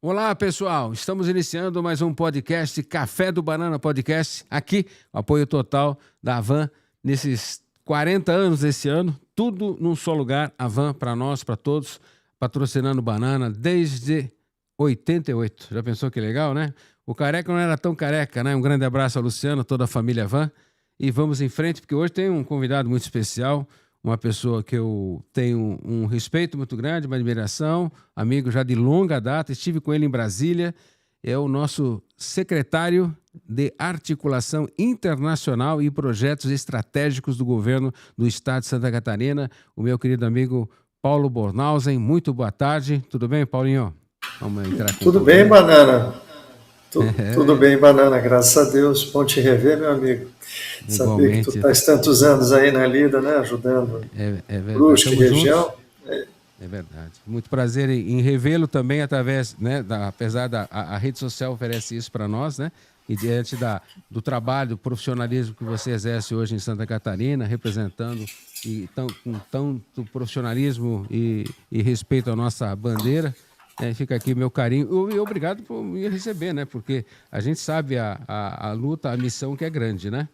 Olá, pessoal. Estamos iniciando mais um podcast, Café do Banana Podcast. Aqui, o apoio total da Havan nesses 40 anos desse ano. Tudo num só lugar. Havan para nós, para todos, patrocinando banana desde 88. Já pensou que legal, né? O careca não era tão careca, né? Um grande abraço ao Luciano, toda a família Havan. E vamos em frente, porque hoje tem um convidado muito especial, uma pessoa que eu tenho um respeito muito grande, uma admiração, amigo já de longa data, estive com ele em Brasília, é o nosso secretário de Articulação Internacional e Projetos Estratégicos do Governo do Estado de Santa Catarina, o meu querido amigo Paulo Bornhausen. Muito boa tarde, tudo bem, Paulinho? Vamos entrar com Tudo bem, Banana? Tudo bem, Banana, graças a Deus. Bom te rever, meu amigo. Saber que tu Igualmente, estás tantos anos aí na lida, né? Ajudando é verdade, Brusque, estamos região. juntos. É verdade. Muito prazer em revê-lo também através, né, apesar da a rede social oferece isso para nós, né? E diante do trabalho, do profissionalismo que você exerce hoje em Santa Catarina, representando com tanto profissionalismo e respeito à nossa bandeira, fica aqui meu carinho e obrigado por me receber, né? Porque a gente sabe a luta, a missão que é grande, né?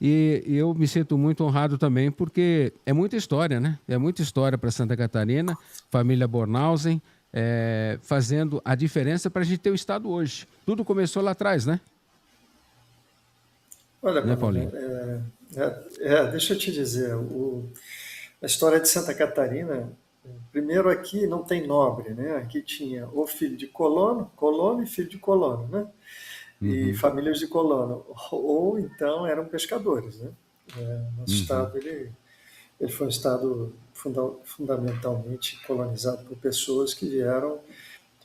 E eu me sinto muito honrado também, porque é muita história, né? É muita história para Santa Catarina, família Bornhausen, fazendo a diferença para a gente ter o Estado hoje. Tudo começou lá atrás, né? Olha, Né, Banana, Paulinho? deixa eu te dizer, a história de Santa Catarina, primeiro aqui não tem nobre, né? Aqui tinha o filho de colono, colono e filho de colono, né? E Uhum, famílias de colono, ou então eram pescadores, né? Nosso uhum, estado, ele foi um estado fundamentalmente colonizado por pessoas que vieram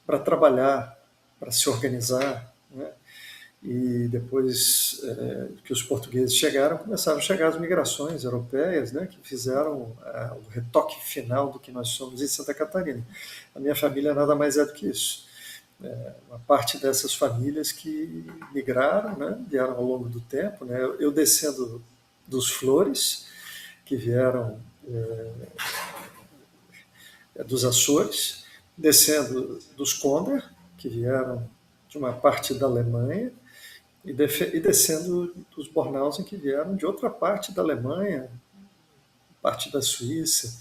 para trabalhar, para se organizar, né? E depois que os portugueses chegaram, começaram a chegar as migrações europeias, né, que fizeram o retoque final do que nós somos em Santa Catarina. A minha família nada mais é do que isso. Uma parte dessas famílias que migraram, né, vieram ao longo do tempo. Né, eu descendo dos Flores, que vieram dos Açores, descendo dos Konder, que vieram de uma parte da Alemanha, e descendo dos Bornhausen, que vieram de outra parte da Alemanha, parte da Suíça,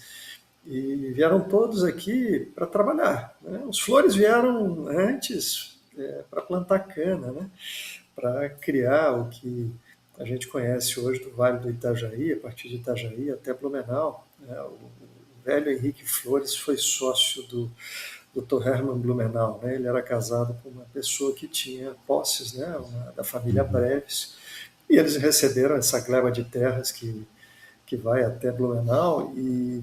e vieram todos aqui para trabalhar. Né? Os Flores vieram antes para plantar cana, né? Para criar o que a gente conhece hoje do Vale do Itajaí, a partir de Itajaí até Blumenau. Né? O velho Henrique Flores foi sócio do Dr. Hermann Blumenau. Né? Ele era casado com uma pessoa que tinha posses, né? Da família uhum. Breves, e eles receberam essa gleba de terras que vai até Blumenau e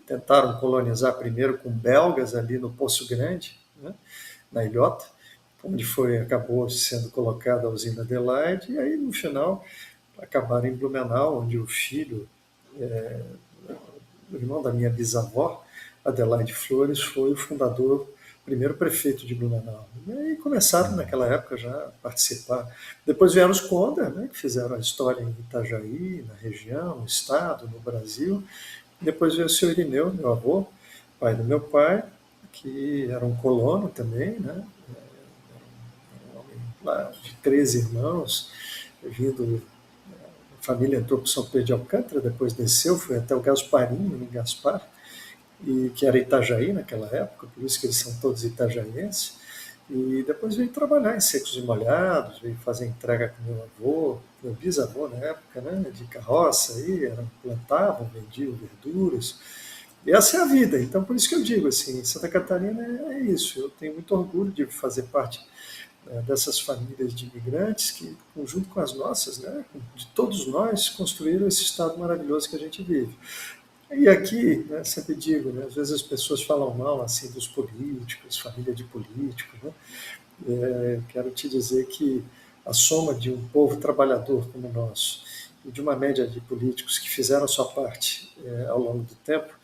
tentaram colonizar primeiro com belgas ali no Poço Grande, né? Na ilhota, onde acabou sendo colocada a usina Adelaide, e aí no final acabaram em Blumenau, onde o filho, o irmão da minha bisavó, Adelaide Flores, foi o fundador, o primeiro prefeito de Blumenau. E aí começaram naquela época já a participar. Depois vieram os Konder, né, que fizeram a história em Itajaí, na região, no estado, no Brasil. Depois veio o seu Irineu, meu avô, pai do meu pai, que era um colono também, né, um homem lá de 13 irmãos, vindo. A família entrou para São Pedro de Alcântara, depois desceu, foi até o Gasparinho, em Gaspar, e que era Itajaí naquela época, por isso que eles são todos itajaienses. E depois veio trabalhar em secos e molhados, veio fazer entrega com meu avô, meu bisavô na época, né, de carroça, aí, plantavam, vendiam verduras. E essa é a vida. Então, por isso que eu digo assim, Santa Catarina é isso. Eu tenho muito orgulho de fazer parte dessas famílias de imigrantes que, junto com as nossas, né, de todos nós, construíram esse estado maravilhoso que a gente vive. E aqui, né, sempre digo, né, às vezes as pessoas falam mal assim dos políticos, família de políticos. Né? Quero te dizer que a soma de um povo trabalhador como o nosso e de uma média de políticos que fizeram a sua parte ao longo do tempo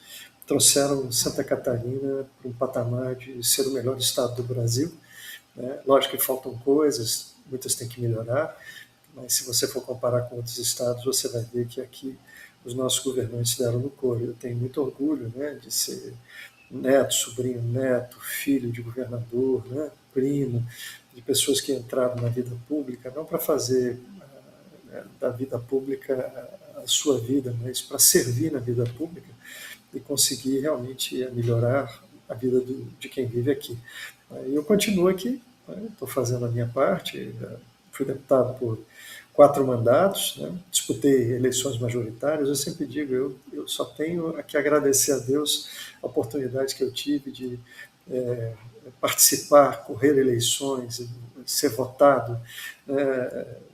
trouxeram Santa Catarina para um patamar de ser o melhor estado do Brasil. Né? Lógico que faltam coisas, muitas têm que melhorar, mas se você for comparar com outros estados, você vai ver que aqui os nossos governantes deram no couro. Eu tenho muito orgulho, né, de ser neto, sobrinho, neto, filho de governador, né, primo, de pessoas que entraram na vida pública, não para fazer da vida pública a sua vida, mas para servir na vida pública e conseguir realmente melhorar a vida de quem vive aqui. E eu continuo aqui, estou fazendo a minha parte, fui deputado por 4 mandatos, né? Disputei eleições majoritárias. Eu sempre digo, eu só tenho a que agradecer a Deus a oportunidade que eu tive de participar, correr eleições, ser votado,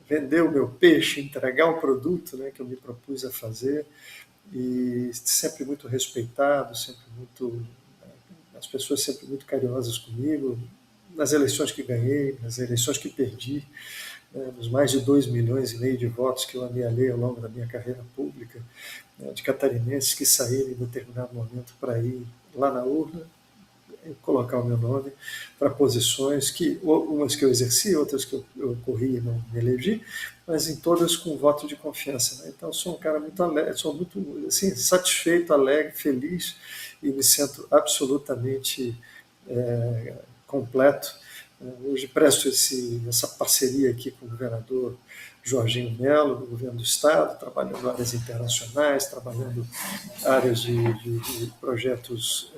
vender o meu peixe, entregar o produto, né, que eu me propus a fazer, e sempre muito respeitado, sempre muito, as pessoas sempre muito carinhosas comigo, nas eleições que ganhei, nas eleições que perdi, nos mais de 2,5 milhões de votos que eu amealhei ao longo da minha carreira pública, de catarinenses que saíram em determinado momento para ir lá na urna colocar o meu nome para posições que umas que eu exerci, outras que eu corri e não me elegi, mas em todas com voto de confiança, né? Então sou um cara muito alegre, sou muito assim, satisfeito, alegre, feliz e me sinto absolutamente completo. Hoje presto essa parceria aqui com o governador Jorginho Melo, do governo do Estado, trabalhando áreas internacionais, trabalhando áreas de projetos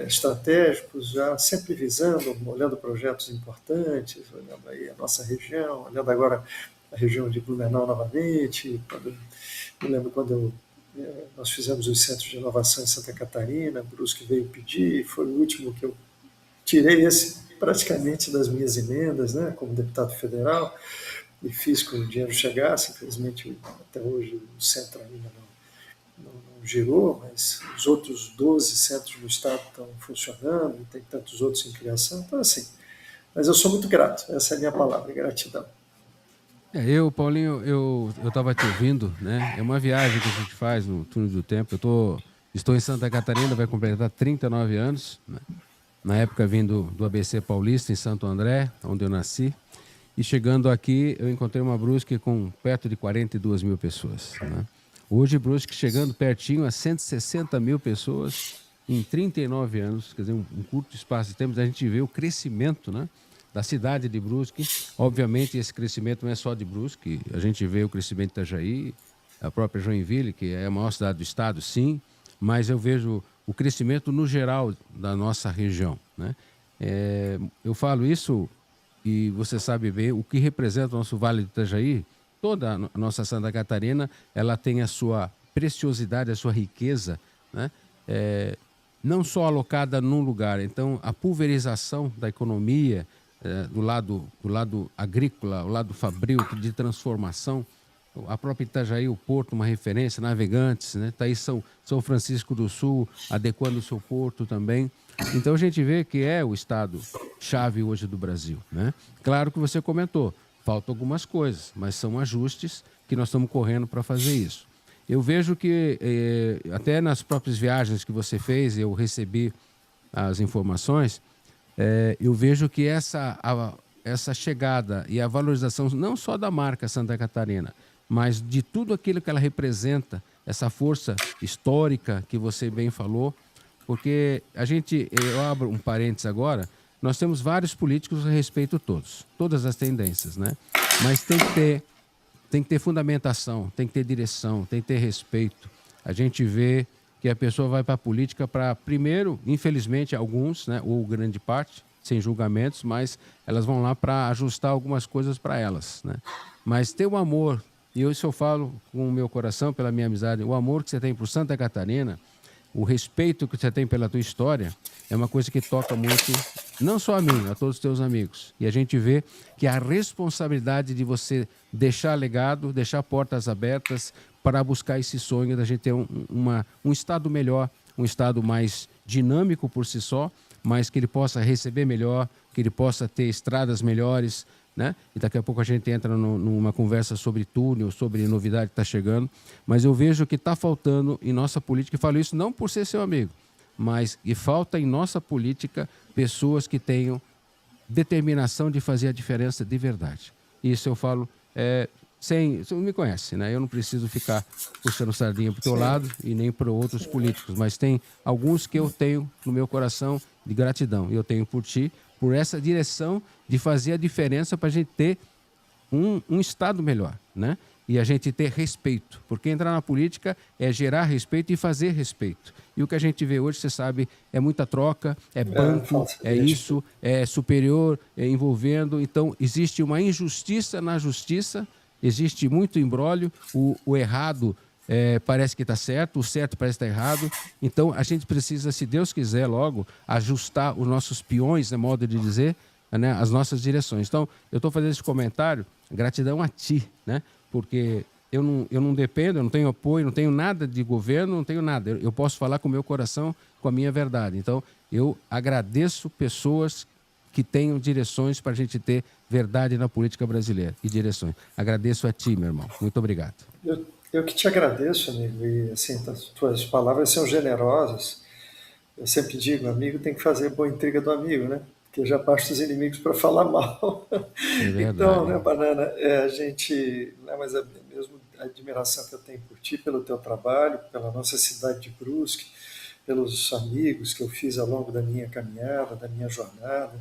estratégicos, já sempre visando, olhando projetos importantes, olhando aí a nossa região, olhando agora a região de Blumenau novamente. Me lembro quando nós fizemos os centros de inovação em Santa Catarina, Brusque veio pedir, foi o último que eu tirei esse praticamente das minhas emendas, né, como deputado federal, e fiz que o dinheiro chegasse. Infelizmente, até hoje, o centro ainda não girou, mas os outros 12 centros do Estado estão funcionando, e tem tantos outros em criação. Então, assim, mas eu sou muito grato, essa é a minha palavra, gratidão. Paulinho, eu estava te ouvindo, né? É uma viagem que a gente faz no túnel do tempo. Estou em Santa Catarina, vai completar 39 anos, né? Na época vindo do ABC Paulista, em Santo André, onde eu nasci. E chegando aqui, eu encontrei uma Brusque com perto de 42 mil pessoas, né? Hoje, Brusque chegando pertinho a 160 mil pessoas em 39 anos, quer dizer, um curto espaço de tempo, a gente vê o crescimento, né, da cidade de Brusque. Obviamente, esse crescimento não é só de Brusque, a gente vê o crescimento de Itajaí, a própria Joinville, que é a maior cidade do estado, sim, mas eu vejo o crescimento no geral da nossa região, né? Eu falo isso e você sabe bem o que representa o nosso Vale do Itajaí. Toda a nossa Santa Catarina, ela tem a sua preciosidade, a sua riqueza, né? Não só alocada num lugar. Então, a pulverização da economia, do lado agrícola, o lado fabril, de transformação, a própria Itajaí, o porto, uma referência, Navegantes, né? Está aí São Francisco do Sul, adequando o seu porto também. Então, a gente vê que é o estado-chave hoje do Brasil, né? Claro que você comentou, faltam algumas coisas, mas são ajustes que nós estamos correndo para fazer isso. Eu vejo que, até nas próprias viagens que você fez, eu recebi as informações, eu vejo que essa chegada e a valorização não só da marca Santa Catarina, mas de tudo aquilo que ela representa, essa força histórica que você bem falou, porque eu abro um parênteses agora, nós temos vários políticos a respeito todas as tendências, né? Mas tem que ter fundamentação, tem que ter direção, tem que ter respeito. A gente vê que a pessoa vai para a política para, primeiro, infelizmente, alguns, né, ou grande parte, sem julgamentos, mas elas vão lá para ajustar algumas coisas para elas, né? Mas ter o amor, e isso eu falo com o meu coração, pela minha amizade, o amor que você tem por Santa Catarina, o respeito que você tem pela tua história, é uma coisa que toca muito, não só a mim, a todos os teus amigos. E a gente vê que a responsabilidade de você deixar legado, deixar portas abertas para buscar esse sonho da gente ter um estado melhor, um estado mais dinâmico por si só, mas que ele possa receber melhor, que ele possa ter estradas melhores, né? E daqui a pouco a gente entra numa conversa sobre túnel, sobre novidade que está chegando. Mas eu vejo que está faltando em nossa política, e falo isso não por ser seu amigo, mas que falta em nossa política pessoas que tenham determinação de fazer a diferença de verdade. Isso eu falo Você não me conhece, né? Eu não preciso ficar puxando sardinha para o teu lado e nem para outros políticos, mas tem alguns que eu tenho no meu coração de gratidão. E eu tenho por ti, por essa direção de fazer a diferença para a gente ter um Estado melhor, né? E a gente ter respeito, porque entrar na política é gerar respeito e fazer respeito. E o que a gente vê hoje, você sabe, é muita troca, é banco, é isso, é superior, é envolvendo. Então, existe uma injustiça na justiça, existe muito imbróglio, o errado parece que está certo, o certo parece que está errado. Então, a gente precisa, se Deus quiser, logo, ajustar os nossos peões, é modo de dizer, né, as nossas direções. Então, eu estou fazendo esse comentário, gratidão a ti, né? Porque eu não dependo, eu não tenho apoio, não tenho nada de governo, não tenho nada. Eu posso falar com o meu coração, com a minha verdade. Então, eu agradeço pessoas que tenham direções para a gente ter verdade na política brasileira e direções. Agradeço a ti, meu irmão. Muito obrigado. Eu que te agradeço, amigo, e assim, as tuas palavras são generosas. Eu sempre digo, amigo tem que fazer boa intriga do amigo, né? Porque já basta os inimigos para falar mal. É Então, verdade. né, Banana, a gente, né, mas mesmo a admiração que eu tenho por ti, pelo teu trabalho, pela nossa cidade de Brusque, pelos amigos que eu fiz ao longo da minha caminhada, da minha jornada,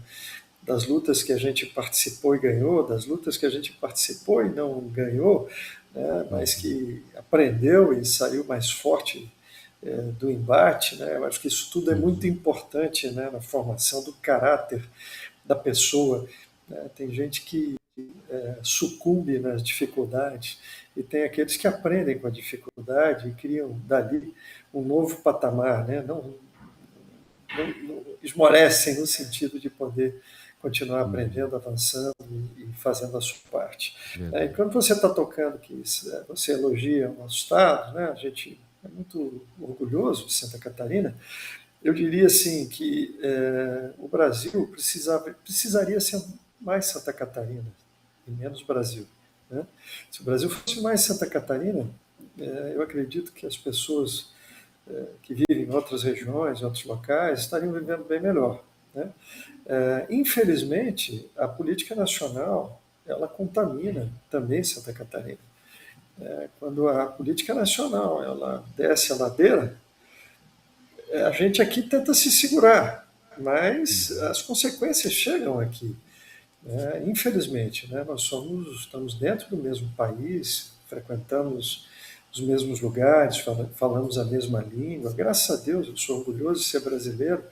das lutas que a gente participou e ganhou, das lutas que a gente participou e não ganhou, né, mas que aprendeu e saiu mais forte do embate, né? Eu acho que isso tudo é muito importante, né, na formação do caráter da pessoa. Né? Tem gente que sucumbe nas dificuldades e tem aqueles que aprendem com a dificuldade e criam dali um novo patamar, né? Não esmorecem no sentido de poder continuar aprendendo, avançando e fazendo a sua parte. E quando você está tocando que você elogia o nosso Estado, né, a gente é muito orgulhoso de Santa Catarina, eu diria assim que o Brasil precisaria ser mais Santa Catarina e menos Brasil. Né? Se o Brasil fosse mais Santa Catarina, eu acredito que as pessoas que vivem em outras regiões, em outros locais, estariam vivendo bem melhor. Né? Infelizmente, a política nacional ela contamina também Santa Catarina. Quando a política nacional ela desce a ladeira, a gente aqui tenta se segurar, mas as consequências chegam aqui. Infelizmente, né? Estamos dentro do mesmo país, frequentamos os mesmos lugares, falamos a mesma língua. Graças a Deus, eu sou orgulhoso de ser brasileiro,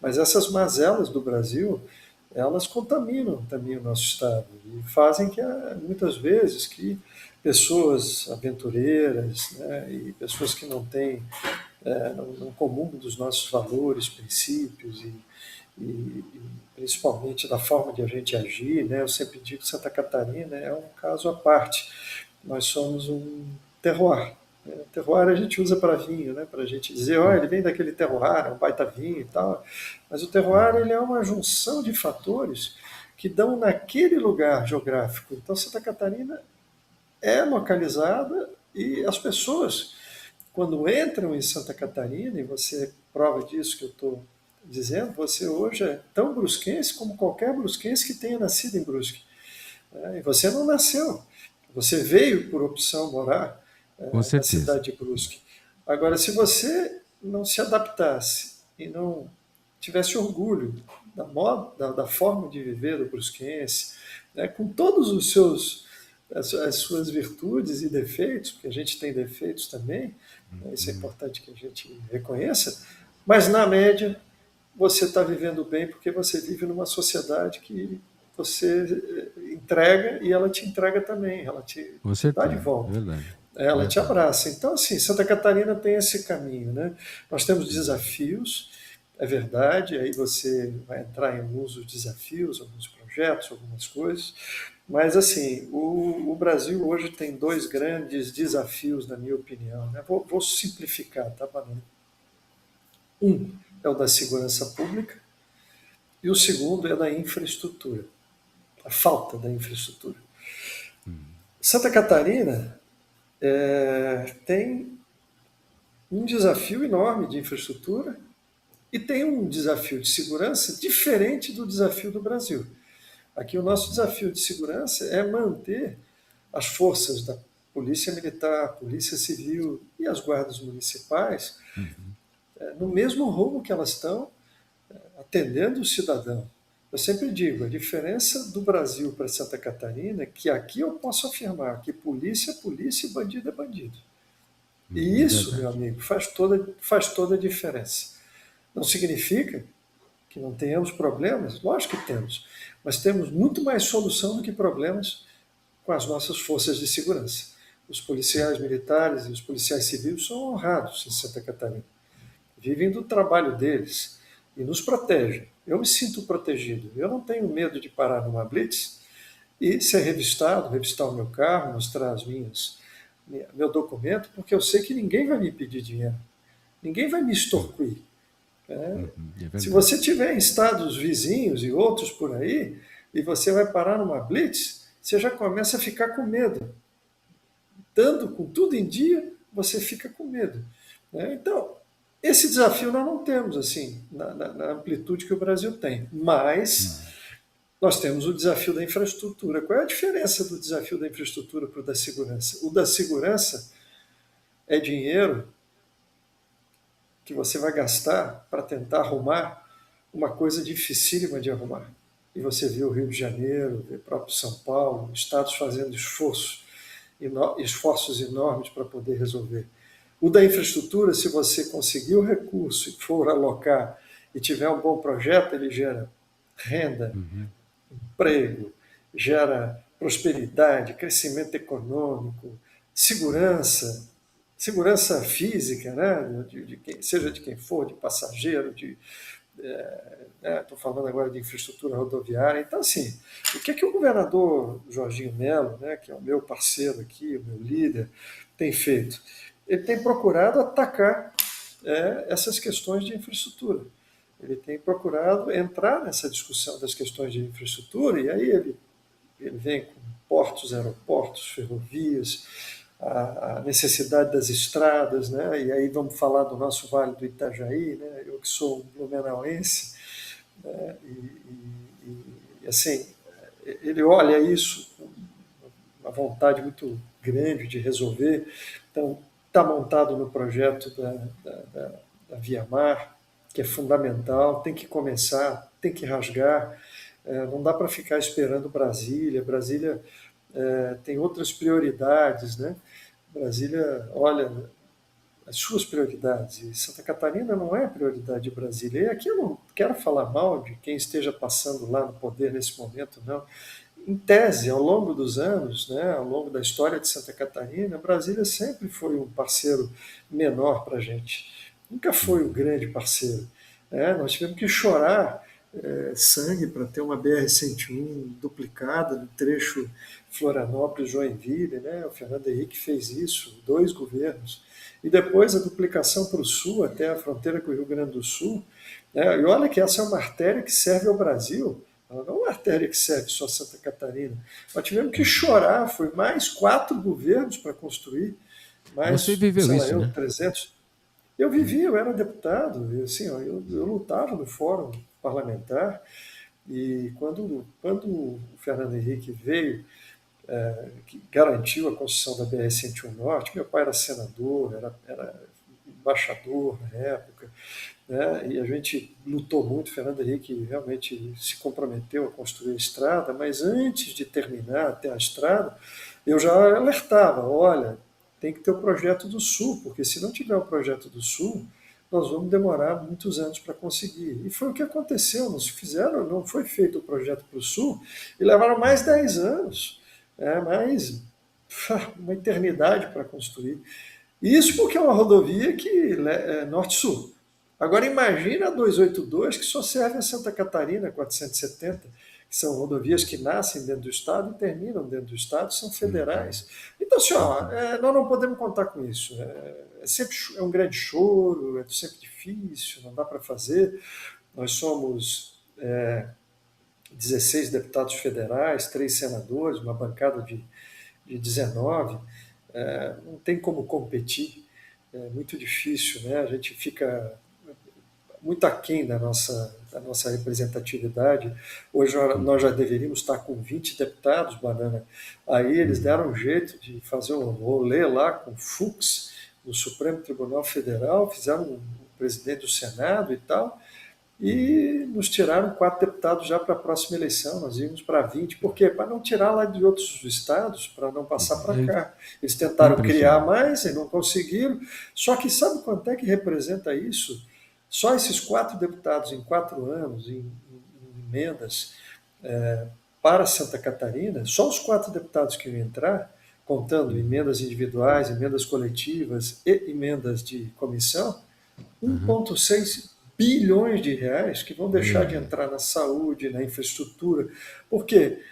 mas essas mazelas do Brasil, elas contaminam também o nosso estado e fazem que muitas vezes que pessoas aventureiras, né, e pessoas que não comungam dos nossos valores, princípios e principalmente da forma de a gente agir, né? Eu sempre digo que Santa Catarina é um caso à parte. Nós somos um terroir. Né? Terroir a gente usa para vinho, né? Para a gente dizer, ele vem daquele terroir, é um baita vinho e tal. Mas o terroir ele é uma junção de fatores que dão naquele lugar geográfico. Então Santa Catarina é localizada e as pessoas, quando entram em Santa Catarina, e você é prova disso que eu estou dizendo, você hoje é tão brusquense como qualquer brusquense que tenha nascido em Brusque. E você não nasceu, você veio por opção morar na cidade de Brusque. Agora, se você não se adaptasse e não tivesse orgulho da forma de viver do brusquense, né, com todos os as suas virtudes e defeitos, porque a gente tem defeitos também, né, isso é importante que a gente reconheça, mas na média você está vivendo bem porque você vive numa sociedade que você entrega e ela te entrega também, ela te dá de volta. Ela te abraça. Então, assim, Santa Catarina tem esse caminho, né? Nós temos desafios, é verdade, aí você vai entrar em alguns dos desafios, alguns projetos, algumas coisas, mas, assim, o Brasil hoje tem dois grandes desafios, na minha opinião. Né? Vou simplificar, tá, Banana? Um é o da segurança pública e o segundo é da infraestrutura, a falta da infraestrutura. Santa Catarina tem um desafio enorme de infraestrutura e tem um desafio de segurança diferente do desafio do Brasil. Aqui o nosso desafio de segurança é manter as forças da Polícia Militar, Polícia Civil e as guardas municipais no mesmo rumo que elas estão, atendendo o cidadão. Eu sempre digo, a diferença do Brasil para Santa Catarina é que aqui eu posso afirmar que polícia é polícia e bandido é bandido. E isso, meu amigo, faz toda a diferença. Não significa que não tenhamos problemas, lógico que temos, mas temos muito mais solução do que problemas com as nossas forças de segurança. Os policiais militares e os policiais civis são honrados em Santa Catarina. Vivem do trabalho deles e nos protegem. Eu me sinto protegido. Eu não tenho medo de parar numa blitz e ser revistado, revistar o meu carro, mostrar meu documento, porque eu sei que ninguém vai me pedir dinheiro. Ninguém vai me extorquir. Se você tiver em estados vizinhos e outros por aí, e você vai parar numa blitz, você já começa a ficar com medo. Estando com tudo em dia, você fica com medo. Então, esse desafio nós não temos assim na amplitude que o Brasil tem, mas nós temos o desafio da infraestrutura. Qual é a diferença do desafio da infraestrutura para o da segurança? O da segurança é dinheiro que você vai gastar para tentar arrumar uma coisa dificílima de arrumar. E você vê o Rio de Janeiro, vê o próprio São Paulo, estados fazendo esforços enormes para poder resolver. O da infraestrutura, se você conseguir o recurso e for alocar e tiver um bom projeto, ele gera renda, emprego, gera prosperidade, crescimento econômico, segurança, segurança física, né? Seja de quem for, de passageiro, estou falando agora de infraestrutura rodoviária. Então, assim, o que o governador Jorginho Melo, né, que é o meu parceiro aqui, o meu líder, tem feito? Ele tem procurado atacar essas questões de infraestrutura. Ele tem procurado entrar nessa discussão das questões de infraestrutura, e aí ele vem com portos, aeroportos, ferrovias, a necessidade das estradas, né? E aí vamos falar do nosso Vale do Itajaí, né? Eu que sou um blumenauense, né? E assim, ele olha isso com uma vontade muito grande de resolver. Então, está montado no projeto da Via Mar, que é fundamental, tem que começar, tem que rasgar, não dá para ficar esperando Brasília. Brasília tem outras prioridades, né? Brasília olha as suas prioridades, e Santa Catarina não é a prioridade de Brasília. E aqui eu não quero falar mal de quem esteja passando lá no poder nesse momento, não. Em tese, ao longo dos anos, né, ao longo da história de Santa Catarina, Brasília sempre foi um parceiro menor para a gente. Nunca foi o grande parceiro. Nós tivemos que chorar sangue para ter uma BR-101 duplicada no trecho Florianópolis-Joinville. Né? O Fernando Henrique fez isso, 2 governos. E depois a duplicação para o sul, até a fronteira com o Rio Grande do Sul. E olha que essa é uma artéria que serve ao Brasil. Ela não é uma artéria que serve só a Santa Catarina. Nós tivemos que chorar, foi mais 4 governos para construir, mais, Você viveu isso, né? 300. Eu vivi, eu era deputado, e, assim, eu lutava no fórum parlamentar, e quando o Fernando Henrique veio, que garantiu a construção da BR-101 Norte, meu pai era senador, era embaixador na época, né? E a gente lutou muito. Fernando Henrique realmente se comprometeu a construir a estrada, mas antes de terminar até a estrada, eu já alertava: olha, tem que ter o projeto do Sul, porque se não tiver o projeto do Sul, nós vamos demorar muitos anos para conseguir. E foi o que aconteceu. Não foi feito o projeto para o Sul, e levaram mais 10 anos, mais uma eternidade para construir. Isso porque é uma rodovia que é norte-sul. Agora imagina a 282, que só serve a Santa Catarina, 470, que são rodovias que nascem dentro do Estado e terminam dentro do Estado, são federais. Então, assim, nós não podemos contar com isso. Sempre um grande choro, é sempre difícil, não dá para fazer. Nós somos 16 deputados federais, 3 senadores, uma bancada de 19. Não tem como competir, é muito difícil, né? A gente fica muito aquém da nossa representatividade. Hoje nós já deveríamos estar com 20 deputados, Banana. Aí eles deram um jeito de fazer um rolê lá com Fux no Supremo Tribunal Federal, fizeram um presidente do Senado e tal, e nos tiraram 4 deputados já para a próxima eleição. Nós íamos para 20. Por quê? Para não tirar lá de outros estados, para não passar para cá. Eles tentaram criar mais e não conseguiram. Só que sabe quanto é que representa isso? Só esses 4 deputados em 4 anos, em emendas para Santa Catarina, só os 4 deputados que iam entrar, contando emendas individuais, emendas coletivas e emendas de comissão, 1,6 bilhões de reais que vão deixar de entrar na saúde, na infraestrutura. Por quê?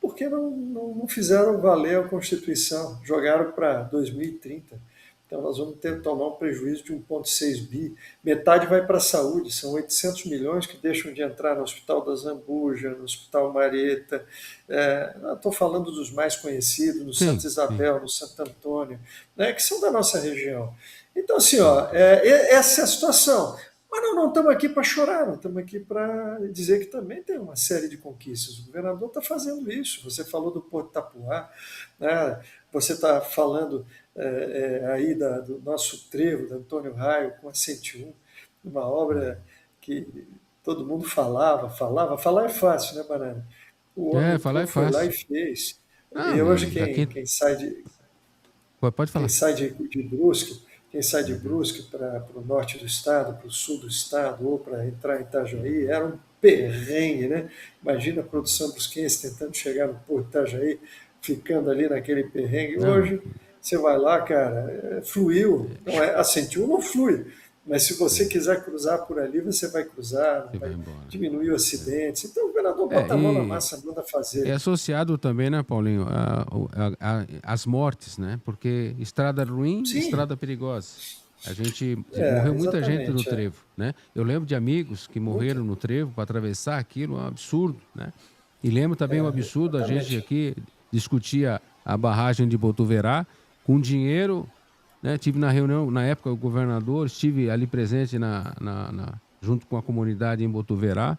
Porque não fizeram valer a Constituição, jogaram para 2030. Então nós vamos ter que tomar um prejuízo de 1,6 bi. Metade vai para a saúde, são 800 milhões que deixam de entrar no Hospital da Zambuja, no Hospital Marieta. Estou falando dos mais conhecidos, no Santa Isabel, no Santo Antônio, né, que são da nossa região. Então, assim, essa é a situação. Mas não estamos aqui para chorar, não estamos aqui para dizer que também tem uma série de conquistas. O governador está fazendo isso. Você falou do Porto Tapuá, né? Você está falando aí do nosso trevo, do Antônio Raio, com a 101, uma obra que todo mundo falava. Falar é fácil, né, Banana? O homem foi lá e fez. E hoje quem sai de... Pode falar. Quem sai de Brusque para o norte do estado, para o sul do estado, ou para entrar em Itajaí, era um perrengue, né? Imagina a produção brusquense tentando chegar no Porto de Itajaí, ficando ali naquele perrengue. Hoje, você vai lá, cara, fluiu. Não a 101 não flui, mas se você quiser cruzar por ali, você vai cruzar, vai diminuir os acidentes. Então, o governador bota a mão na massa, manda fazer. É associado também, né, Paulinho, as mortes, né? Porque estrada ruim, estrada perigosa. A gente morreu muita gente no trevo, né? Eu lembro de amigos que morreram no trevo para atravessar aquilo, um absurdo, né? E lembro também um absurdo, a gente aqui discutia a barragem de Botuverá com dinheiro, né? Tive na reunião, na época, o governador, estive ali presente junto com a comunidade em Botuverá,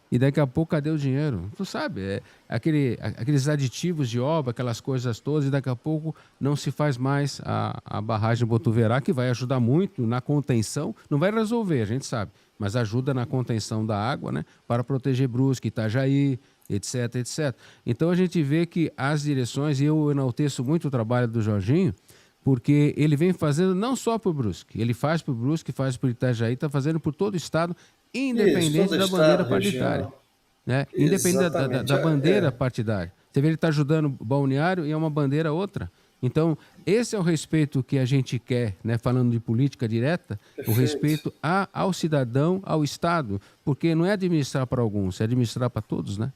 e daqui a pouco, cadê o dinheiro? Tu sabe, aqueles aditivos de obra, aquelas coisas todas, e daqui a pouco não se faz mais a barragem Botuverá, que vai ajudar muito na contenção, não vai resolver, a gente sabe, mas ajuda na contenção da água, né, para proteger Brusque, Itajaí, etc, etc. Então a gente vê que as direções, e eu enalteço muito o trabalho do Jorginho, porque ele vem fazendo não só por Brusque, ele faz por Brusque, faz por Itajaí, está fazendo por todo o estado, independente da bandeira partidária. Né? Independente da bandeira partidária. Você vê, ele está ajudando o balneário e é uma bandeira outra. Então, esse é o respeito que a gente quer, né? Falando de política direta, o respeito ao cidadão, ao Estado, porque não é administrar para alguns, é administrar para todos, né?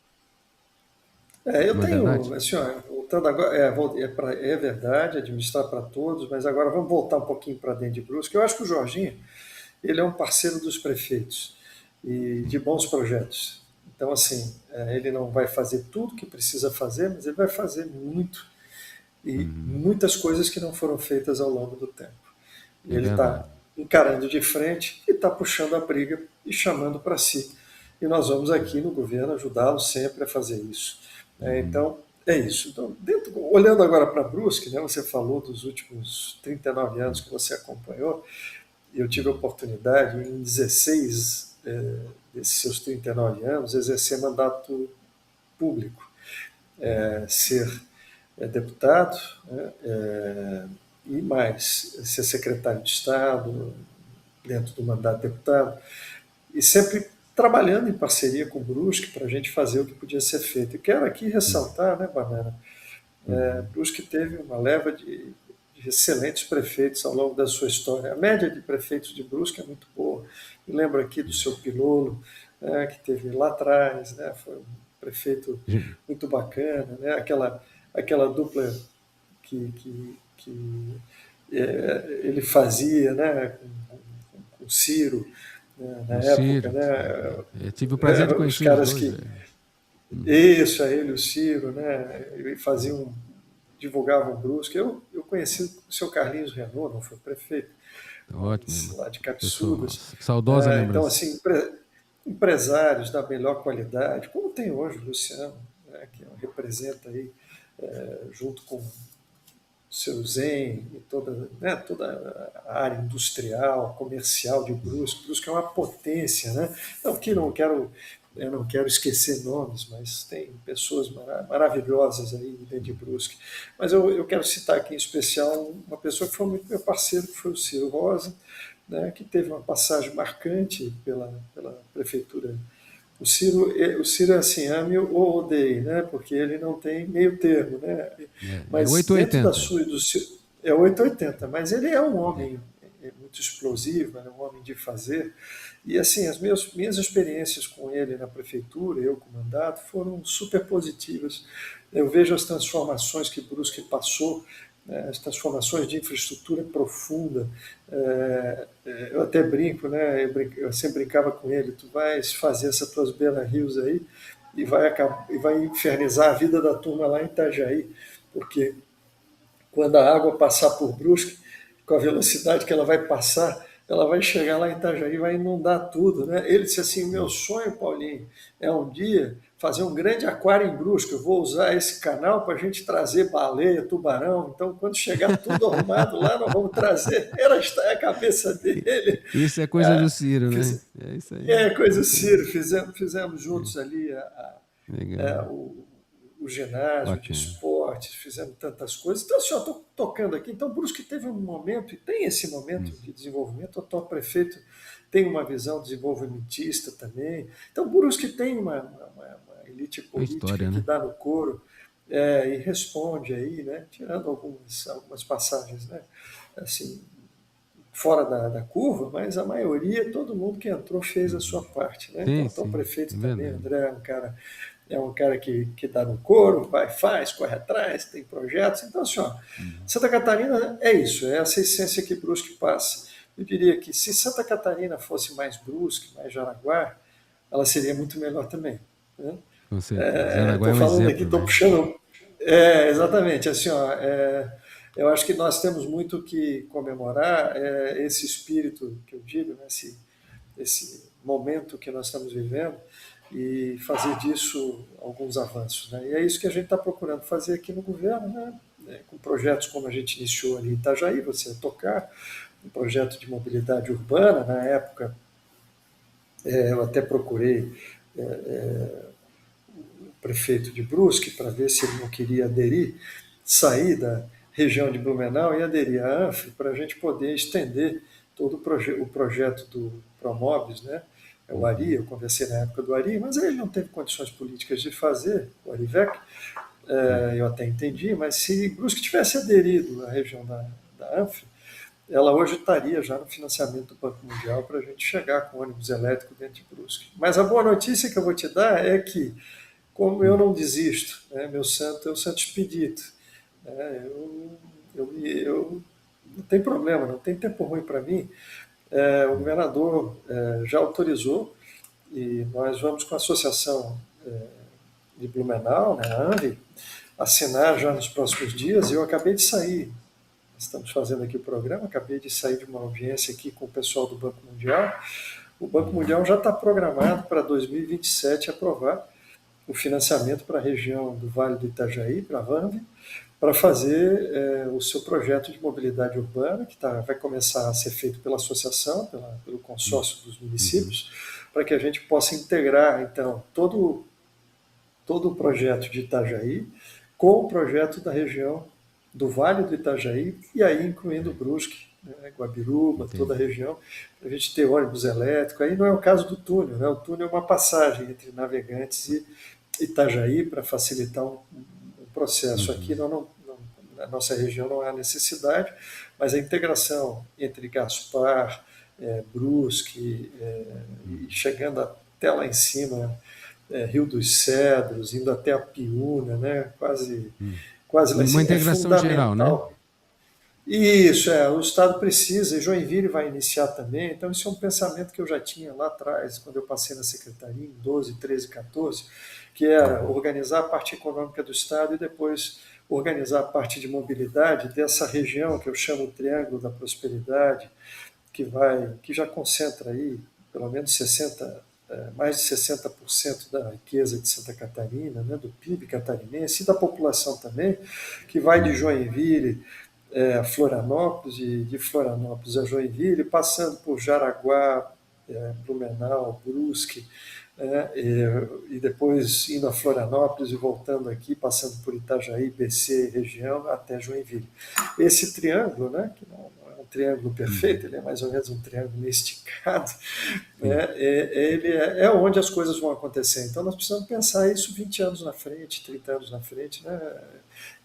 Eu tenho, senhor, voltando agora, é verdade, administrar para todos, mas agora vamos voltar um pouquinho para dentro de Brusque. Eu acho que o Jorginho, ele é um parceiro dos prefeitos e de bons projetos. Então, assim, ele não vai fazer tudo que precisa fazer, mas ele vai fazer muito e muitas coisas que não foram feitas ao longo do tempo. E ele está encarando de frente e está puxando a briga e chamando para si. E nós vamos aqui no governo ajudá-lo sempre a fazer isso. Então, é isso. Então, olhando agora para Brusque, né, você falou dos últimos 39 anos que você acompanhou, e eu tive a oportunidade, em 16 desses seus 39 anos, exercer mandato público, ser deputado, e mais, ser secretário de Estado, dentro do mandato de deputado, e sempre trabalhando em parceria com o Brusque para a gente fazer o que podia ser feito. E quero aqui ressaltar, né, Banana, Brusque teve uma leva de excelentes prefeitos ao longo da sua história. A média de prefeitos de Brusque é muito boa. Me lembro aqui do seu Pilolo, né, que teve lá atrás, né, foi um prefeito muito bacana, né, aquela dupla que ele fazia, né, com o Ciro, né, na época. Ciro, né, eu tive o prazer de conhecer os caras os dois. Isso, a ele e o Ciro, né, divulgavam Brusque. Eu conheci o seu Carlinhos Renault, não foi prefeito, Ótimo, irmão. lá de Pessoa Cabeçudas. saudosa Então, lembrança. assim, empresários da melhor qualidade, como tem hoje o Luciano, né, que representa aí, junto com o seu Zen e toda a área industrial, comercial de Brusque. Brusque é uma potência, né? Não que eu não quero esquecer nomes, mas tem pessoas maravilhosas aí dentro de Brusque. Mas eu quero citar aqui em especial uma pessoa que foi muito meu parceiro, que foi o Ciro Rosa, né, que teve uma passagem marcante pela prefeitura. O Ciro é assim, ame ou odeie, né? Porque ele não tem meio termo, né? É Mas dentro da 880. sua e do Ciro, é 880, mas ele é um homem muito explosivo, é um homem de fazer. E assim, as minhas experiências com ele na prefeitura, eu com o mandato, foram super positivas. Eu vejo as transformações que Brusque passou, né, as transformações de infraestrutura profunda. Eu até brinco, né? Eu sempre brincava com ele: tu vais fazer essas tuas Beira Rios aí e vai infernizar a vida da turma lá em Itajaí, porque quando a água passar por Brusque, com a velocidade que ela vai passar, ela vai chegar lá em Itajaí e vai inundar tudo, né? Ele disse assim: meu sonho, Paulinho, é um dia fazer um grande aquário em Brusque. Eu vou usar esse canal para a gente trazer baleia, tubarão. Então, quando chegar tudo arrumado lá, nós vamos trazer. Era a cabeça dele. Isso é coisa do Ciro, né? É isso aí. Coisa Ciro. Fizemos juntos ali Legal. o ginásio de Bacana. esportes, fizemos tantas coisas. Então, assim, estou tocando aqui. Então, Brusque teve um momento, e tem esse momento de desenvolvimento. O atual prefeito tem uma visão desenvolvimentista também. Então, Brusque tem uma elite É política história, que né? dá no couro, e responde aí, né, tirando algumas passagens, né, assim, fora da curva, mas a maioria, todo mundo que entrou fez a sua parte, né? Então, Sim, o sim. prefeito É também, verdade. André, é um cara que dá no couro, vai, faz, corre atrás, tem projetos. Então, assim, ó, Santa Catarina é isso, é essa essência que Brusque passa. Eu diria que se Santa Catarina fosse mais Brusque, mais Jaraguá, ela seria muito melhor também, né? Com certeza. Jaraguá é Estou um falando aqui, exemplo, estou né? puxando. Exatamente, assim, ó, eu acho que nós temos muito que comemorar esse espírito que eu digo, né, esse momento que nós estamos vivendo e fazer disso alguns avanços, né? E é isso que a gente está procurando fazer aqui no governo, né? Com projetos como a gente iniciou ali em Itajaí, você ia tocar, um projeto de mobilidade urbana. Na época, eu até procurei o prefeito de Brusque para ver se ele não queria aderir, sair da região de Blumenau e aderir à ANF para a gente poder estender todo o projeto do Promobis, né? É o Ari, eu conversei na época do Ari, mas ele não teve condições políticas de fazer, o Arivec, eu até entendi, mas se Brusque tivesse aderido à região da ANF, ela hoje estaria já no financiamento do Banco Mundial para a gente chegar com ônibus elétrico dentro de Brusque. Mas a boa notícia que eu vou te dar é que, como eu não desisto, né, meu santo é o Santo Expedito. Né, eu não tem problema, não tem tempo ruim para mim. O governador já autorizou e nós vamos com a associação de Blumenau, né, a ANVI, assinar já nos próximos dias. Eu acabei de sair, estamos fazendo aqui o programa, acabei de sair de uma audiência aqui com o pessoal do Banco Mundial. O Banco Mundial já está programado para 2027 aprovar o financiamento para a região do Vale do Itajaí, para a VANV, para fazer o seu projeto de mobilidade urbana, que vai começar a ser feito pela associação, pelo consórcio dos municípios, para que a gente possa integrar, então, todo o projeto de Itajaí com o projeto da região do Vale do Itajaí, e aí incluindo Brusque, né, Guabiruba, toda a Entendi. região, para a gente ter ônibus elétrico. Aí não é o caso do túnel, né? O túnel é uma passagem entre Navegantes e Itajaí para facilitar um processo. Aqui na nossa região não há necessidade, mas a integração entre Gaspar, Brusque, e chegando até lá em cima, Rio dos Cedros, indo até a Piúna, né? Quase lá em Uma cima, é integração geral, né? fundamental. Isso, o Estado precisa, e Joinville vai iniciar também. Então, isso é um pensamento que eu já tinha lá atrás, quando eu passei na secretaria, em 12, 13, 14, que era organizar a parte econômica do Estado e depois organizar a parte de mobilidade dessa região que eu chamo o Triângulo da Prosperidade, que já concentra aí pelo menos mais de 60% da riqueza de Santa Catarina, né, do PIB catarinense e da população também, que vai de Joinville a Florianópolis, e de Florianópolis a Joinville, passando por Jaraguá, Blumenau, Brusque, e depois indo a Florianópolis e voltando aqui, passando por Itajaí, BC, região, até Joinville. Esse triângulo, né, que não é um triângulo perfeito, ele é mais ou menos um triângulo meio esticado, né, ele é onde as coisas vão acontecer. Então nós precisamos pensar isso 20 anos na frente, 30 anos na frente, né?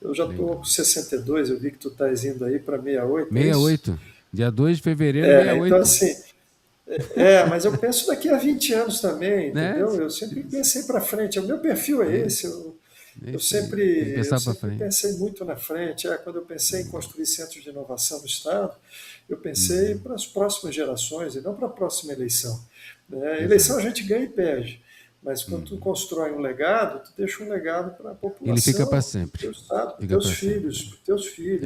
Eu já estou com 62, eu vi que tu estás indo aí para 68. 68, dia 2 de fevereiro, 68. Então, assim, mas eu penso daqui a 20 anos também, entendeu? Eu sempre pensei para frente. O meu perfil é esse. Eu sempre pensei muito na frente. Quando eu pensei em construir centros de inovação no Estado, eu pensei para as próximas gerações e não para a próxima eleição. Eleição a gente ganha e perde. Mas quando tu constrói um legado, tu deixa um legado para a população. Ele fica para sempre. Teu estado, para teus filhos,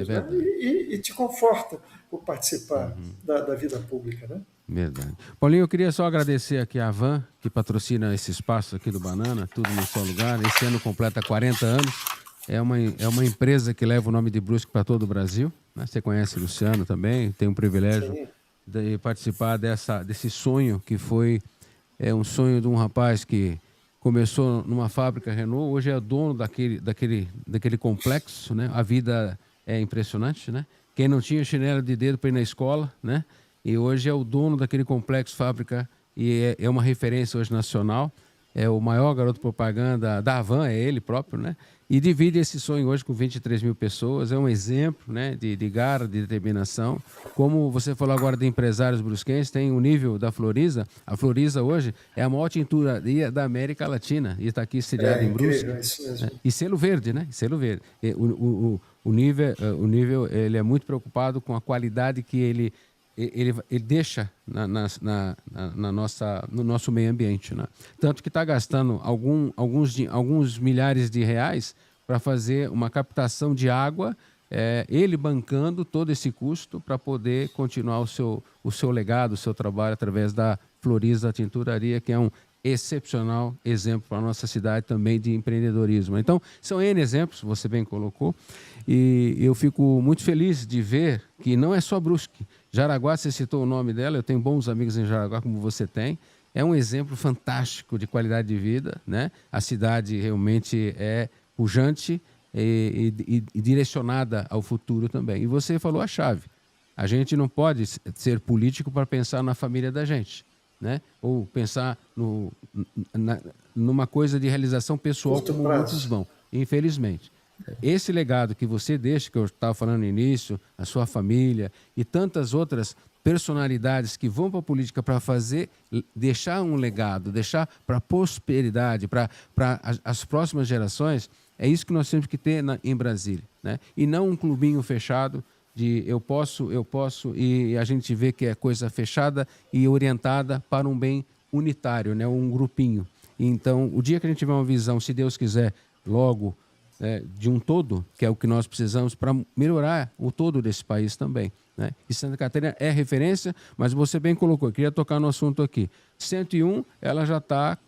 né? E te conforta por participar da vida pública, né? Verdade. Paulinho, eu queria só agradecer aqui a Van, que patrocina esse espaço aqui do Banana, tudo no seu lugar. Esse ano completa 40 anos. É uma empresa que leva o nome de Brusque para todo o Brasil, né? Você conhece o Luciano também, tem o privilégio de participar desse sonho que foi um sonho de um rapaz que começou numa fábrica Renault, hoje é dono daquele complexo, né? A vida é impressionante, né? Quem não tinha chinelo de dedo para ir na escola, né? E hoje é o dono daquele complexo fábrica e é uma referência hoje nacional. É o maior garoto propaganda da Havan, é ele próprio, né? E divide esse sonho hoje com 23 mil pessoas. É um exemplo, né, de garra, de determinação. Como você falou agora de empresários brusquenses, tem o nível da Floriza. A Floriza hoje é a maior tinturaria da América Latina e está aqui sediada em Brusque. É isso mesmo. E selo verde, né? Selo verde. O nível ele é muito preocupado com a qualidade que ele deixa no nosso meio ambiente, né? Tanto que está gastando alguns milhares de reais para fazer uma captação de água, ele bancando todo esse custo para poder continuar o seu legado, o seu trabalho através da Floriza Tinturaria, que é um excepcional exemplo para a nossa cidade também de empreendedorismo. Então, são N exemplos, você bem colocou, e eu fico muito feliz de ver que não é só Brusque. Jaraguá, você citou o nome dela, eu tenho bons amigos em Jaraguá, como você tem. É um exemplo fantástico de qualidade de vida, né? A cidade realmente é pujante e direcionada ao futuro também. E você falou a chave. A gente não pode ser político para pensar na família da gente, né? Ou pensar numa coisa de realização pessoal como muitos vão, infelizmente. Esse legado que você deixa, que eu estava falando no início, a sua família e tantas outras personalidades que vão para a política para deixar um legado, deixar para a prosperidade, para as próximas gerações, é isso que nós temos que ter em Brasília, né? E não um clubinho fechado de eu posso, e a gente vê que é coisa fechada e orientada para um bem unitário, né? Um grupinho. Então, o dia que a gente tiver uma visão, se Deus quiser, logo, de um todo, que é o que nós precisamos para melhorar o todo desse país também, né? E Santa Catarina é referência, mas você bem colocou, eu queria tocar no assunto aqui. 101, ela já está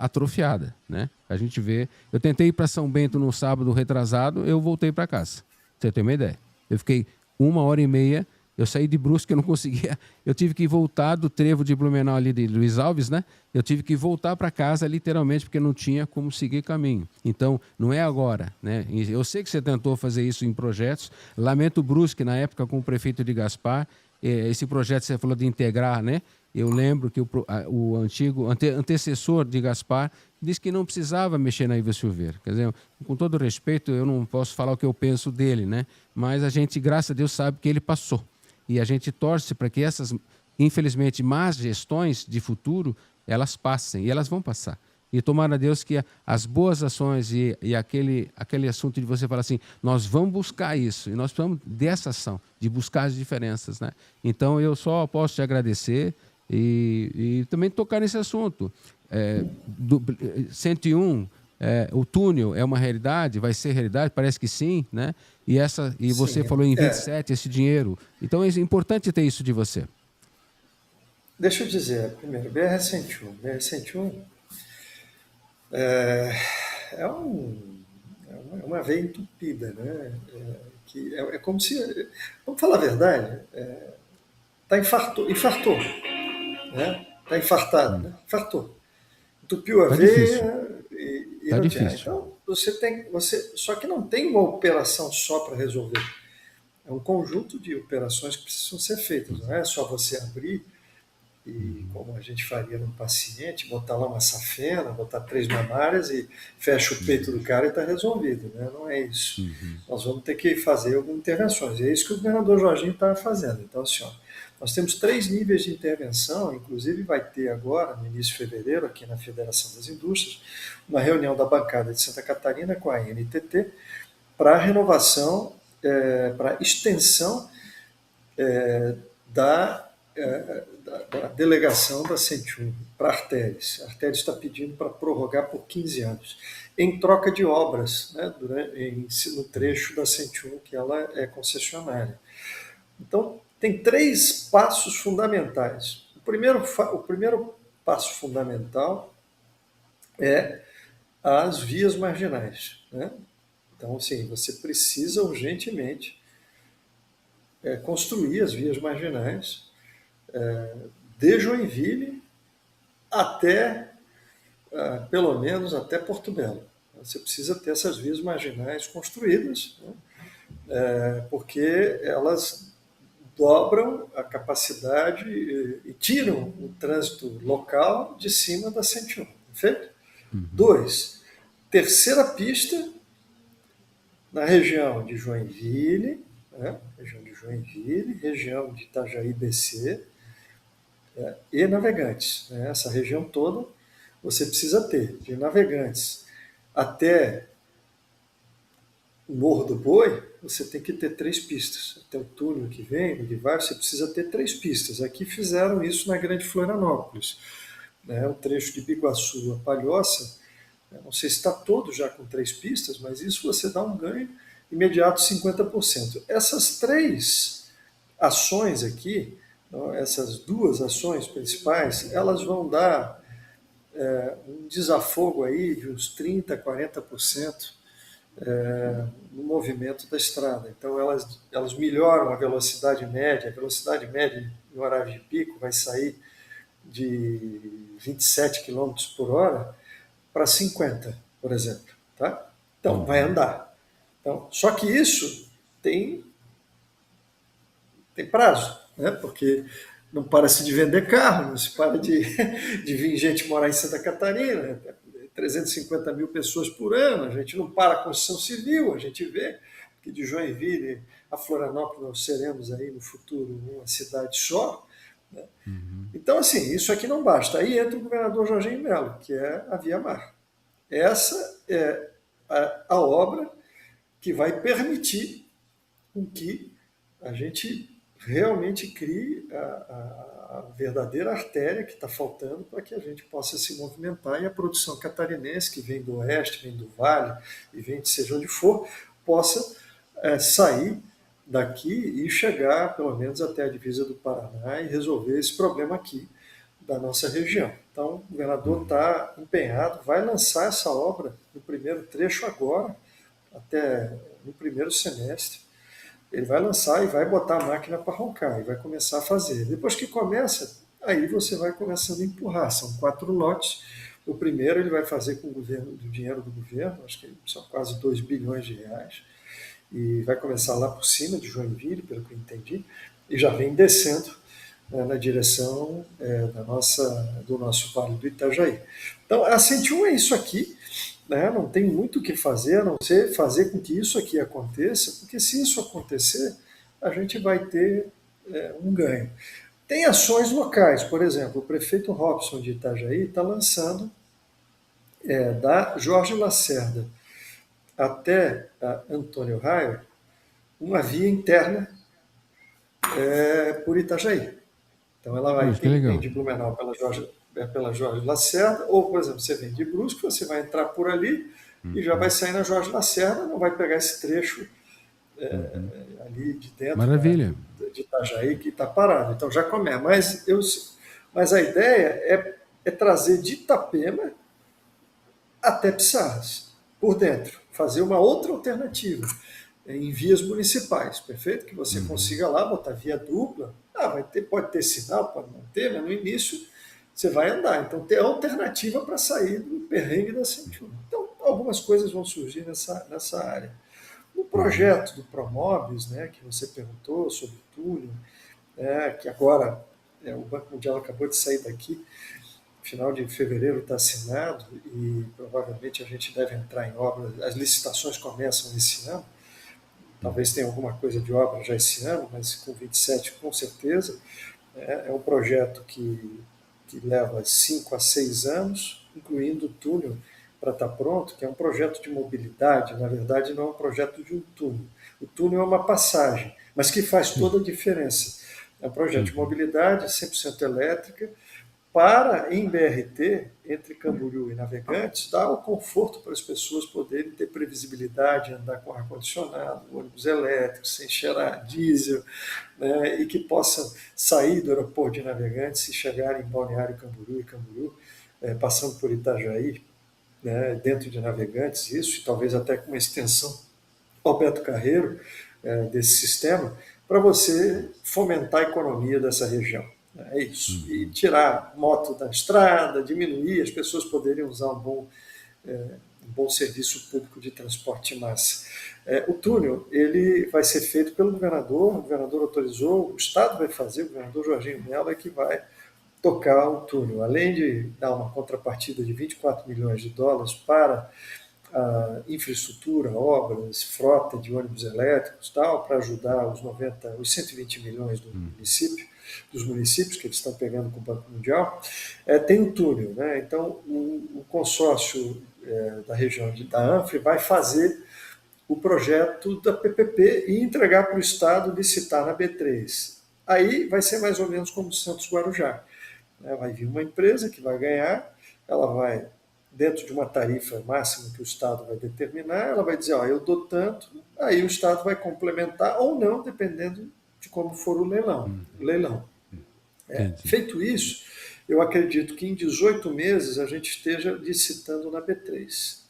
atrofiada, né? A gente vê, eu tentei ir para São Bento no sábado retrasado, eu voltei para casa. Você tem uma ideia? Eu fiquei 1h30, eu saí de Brusque, eu não conseguia, eu tive que voltar do trevo de Blumenau ali de Luiz Alves, né? Eu tive que voltar para casa literalmente porque não tinha como seguir caminho. Então, não é agora, né? Eu sei que você tentou fazer isso em projetos, lamento Brusque na época com o prefeito de Gaspar, esse projeto você falou de integrar, né? Eu lembro que o antigo antecessor de Gaspar disse que não precisava mexer na Iva Silveira. Quer dizer, com todo respeito, eu não posso falar o que eu penso dele, né? Mas a gente, graças a Deus, sabe que ele passou. E a gente torce para que essas, infelizmente, más gestões de futuro, elas passem, e elas vão passar. E tomara a Deus que as boas ações e aquele assunto de você falar assim, nós vamos buscar isso, e nós precisamos dessa ação, de buscar as diferenças, né? Então, eu só posso te agradecer e também tocar nesse assunto. 101, O túnel é uma realidade? Vai ser realidade? Parece que sim, né? E você Sim, falou em 27, esse dinheiro. Então é importante ter isso de você. deixa eu dizer, primeiro, BR-101. BR-101 é, é uma veia entupida, né? É como se, vamos falar a verdade, infartou, né? Está infartado, né? Infartou. Entupiu a Tá difícil. veia e Tá não tinha. difícil. Então, só que não tem uma operação só para resolver. É um conjunto de operações que precisam ser feitas. Não é só você abrir e, como a gente faria num paciente, botar lá uma safena, botar 3 mamárias e fecha o peito do cara e está resolvido. Né? Não é isso. Nós vamos ter que fazer algumas intervenções. E é isso que o governador Jorginho está fazendo. Então, assim, ó, nós temos 3 níveis de intervenção, inclusive vai ter agora, no início de fevereiro, aqui na Federação das Indústrias, uma reunião da bancada de Santa Catarina com a NTT para renovação, para extensão da delegação da 101 para Artéries. A Artéries está pedindo para prorrogar por 15 anos, em troca de obras, né, no trecho da 101 que ela é concessionária. Então, tem 3 passos fundamentais. O primeiro passo fundamental é as vias marginais. Né? Então, assim, você precisa urgentemente construir as vias marginais de Joinville até, pelo menos, até Porto Belo. Você precisa ter essas vias marginais construídas, né? Porque elas dobram a capacidade e tiram o trânsito local de cima da 101. Perfeito? 2. Terceira pista, na região de Joinville, né? Região de Itajaí BC, e Navegantes. Né? Essa região toda você precisa ter, de Navegantes até o Morro do Boi, você tem que ter 3 pistas. Até o túnel que vem, onde vai, você precisa ter 3 pistas. Aqui fizeram isso na Grande Florianópolis. Né? O trecho de Biguaçu a Palhoça, não sei se está todo já com 3 pistas, mas isso você dá um ganho imediato de 50%. Essas 3 ações aqui, essas 2 ações principais, elas vão dar um desafogo aí de uns 30%, 40% no movimento da estrada. Então, elas melhoram a velocidade média. A velocidade média no horário de pico vai sair de 27 km por hora para 50, por exemplo. Tá? Então, vai andar. Então, só que isso tem prazo, né? Porque não para-se de vender carro, não se para de vir gente morar em Santa Catarina, 350 mil pessoas por ano, a gente não para a construção civil, a gente vê que de Joinville a Florianópolis nós seremos aí no futuro uma cidade só. Né? Então, assim, isso aqui não basta. Aí entra o governador Jorginho Melo, que é a Via Mar. Essa é a obra que vai permitir com que a gente realmente crie a verdadeira artéria que está faltando para que a gente possa se movimentar e a produção catarinense, que vem do oeste, vem do vale e vem de seja onde for, possa sair daqui e chegar pelo menos até a divisa do Paraná e resolver esse problema aqui da nossa região. Então, o governador está empenhado, vai lançar essa obra no primeiro trecho agora, até no primeiro semestre. Ele vai lançar e vai botar a máquina para roncar e vai começar a fazer. Depois que começa, aí você vai começando a empurrar. São 4 lotes. O primeiro ele vai fazer com o governo, do dinheiro do governo, acho que são quase 2 bilhões de reais, e vai começar lá por cima de Joinville, pelo que eu entendi, e já vem descendo na direção do nosso Vale do Itajaí. Então, a 101 é isso aqui. Né? Não tem muito o que fazer, a não ser fazer com que isso aqui aconteça, porque se isso acontecer, a gente vai ter um ganho. Tem ações locais, por exemplo, o prefeito Robson de Itajaí está lançando da Jorge Lacerda até Antônio Raio uma via interna por Itajaí. Então ela vai que legal. de Blumenau pela Jorge pela Jorge Lacerda, ou, por exemplo, você vem de Brusque, você vai entrar por ali e já vai sair na Jorge Lacerda, não vai pegar esse trecho ali de dentro Maravilha. de Itajaí que está parado. Então já começa. Mas a ideia é trazer de Itapema até Pissarras, por dentro, fazer uma outra alternativa em vias municipais, perfeito? Que você consiga lá botar via dupla. Pode ter sinal, pode não ter, mas no início você vai andar. Então tem alternativa para sair do perrengue da 101. Então algumas coisas vão surgir nessa área. No projeto do Promobis, né, que você perguntou sobre o túnel, que agora o Banco Mundial acabou de sair daqui, final de fevereiro está assinado e provavelmente a gente deve entrar em obra. As licitações começam esse ano, talvez tenha alguma coisa de obra já esse ano, mas com 27 com certeza. É um projeto que leva 5 a 6 anos, incluindo o túnel para estar pronto, que é um projeto de mobilidade, na verdade não é um projeto de um túnel. O túnel é uma passagem, mas que faz toda a diferença. É um projeto de mobilidade 100% elétrica, para, em BRT, entre Camboriú e Navegantes, dar o conforto para as pessoas poderem ter previsibilidade, andar com ar-condicionado, ônibus elétrico, sem cheirar diesel, né, e que possam sair do aeroporto de Navegantes e chegar em Balneário Camboriú e Camboriú, passando por Itajaí, né, dentro de Navegantes, isso, e talvez até com uma extensão ao Beto Carreiro, desse sistema, para você fomentar a economia dessa região. É isso. E tirar moto da estrada, diminuir, as pessoas poderiam usar um bom serviço público de transporte em massa. O túnel ele vai ser feito pelo governador, o governador autorizou, o Estado vai fazer, o governador Jorginho Mello é que vai tocar o túnel. Além de dar uma contrapartida de 24 milhões de dólares para a infraestrutura, obras, frota de ônibus elétricos, tal, para ajudar os 120 milhões dos municípios que eles estão pegando com o Banco Mundial, tem um túnel, né? Então o consórcio da região da ANFRE vai fazer o projeto da PPP e entregar para o Estado licitar na B3. Aí vai ser mais ou menos como o Santos Guarujá. Vai vir uma empresa que vai ganhar, ela vai dentro de uma tarifa máxima que o Estado vai determinar, ela vai dizer, eu dou tanto, aí o Estado vai complementar ou não, dependendo de como for o leilão. Feito isso, eu acredito que em 18 meses a gente esteja licitando na B3.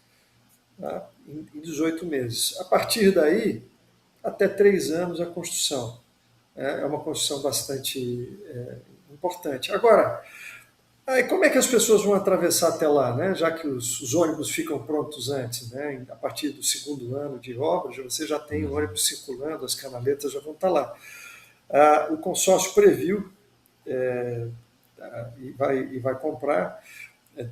Tá? Em 18 meses. A partir daí, até 3 anos a construção. É uma construção bastante importante. Agora, aí como é que as pessoas vão atravessar até lá, né? Já que os ônibus ficam prontos antes, né? A partir do segundo ano de obras, você já tem o ônibus circulando, as canaletas já vão estar lá. O consórcio previu e vai comprar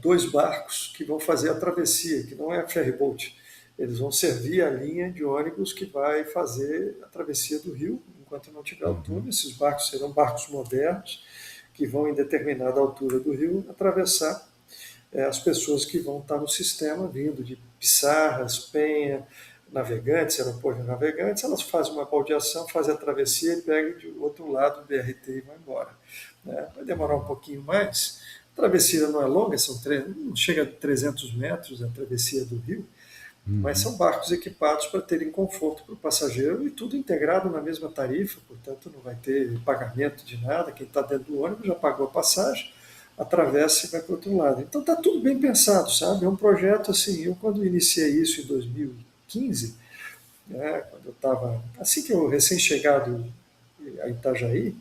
2 barcos que vão fazer a travessia, que não é a ferryboat. Eles vão servir a linha de ônibus que vai fazer a travessia do rio, enquanto não tiver o túnel. Esses barcos serão barcos modernos, que vão em determinada altura do rio atravessar as pessoas que vão estar no sistema, vindo de Pissarras, Penha, Navegantes, aeroporto de Navegantes, elas fazem uma baldeação, fazem a travessia e pegam de outro lado o BRT e vão embora. Vai demorar um pouquinho mais. A travessia não é longa, não chega a 300 metros a travessia do rio, mas são barcos equipados para terem conforto para o passageiro e tudo integrado na mesma tarifa, portanto não vai ter pagamento de nada, quem está dentro do ônibus já pagou a passagem, atravessa e vai para o outro lado. Então está tudo bem pensado, sabe? É um projeto assim, eu quando iniciei isso em 2015, quando eu estava, assim que eu recém-chegado a Itajaí,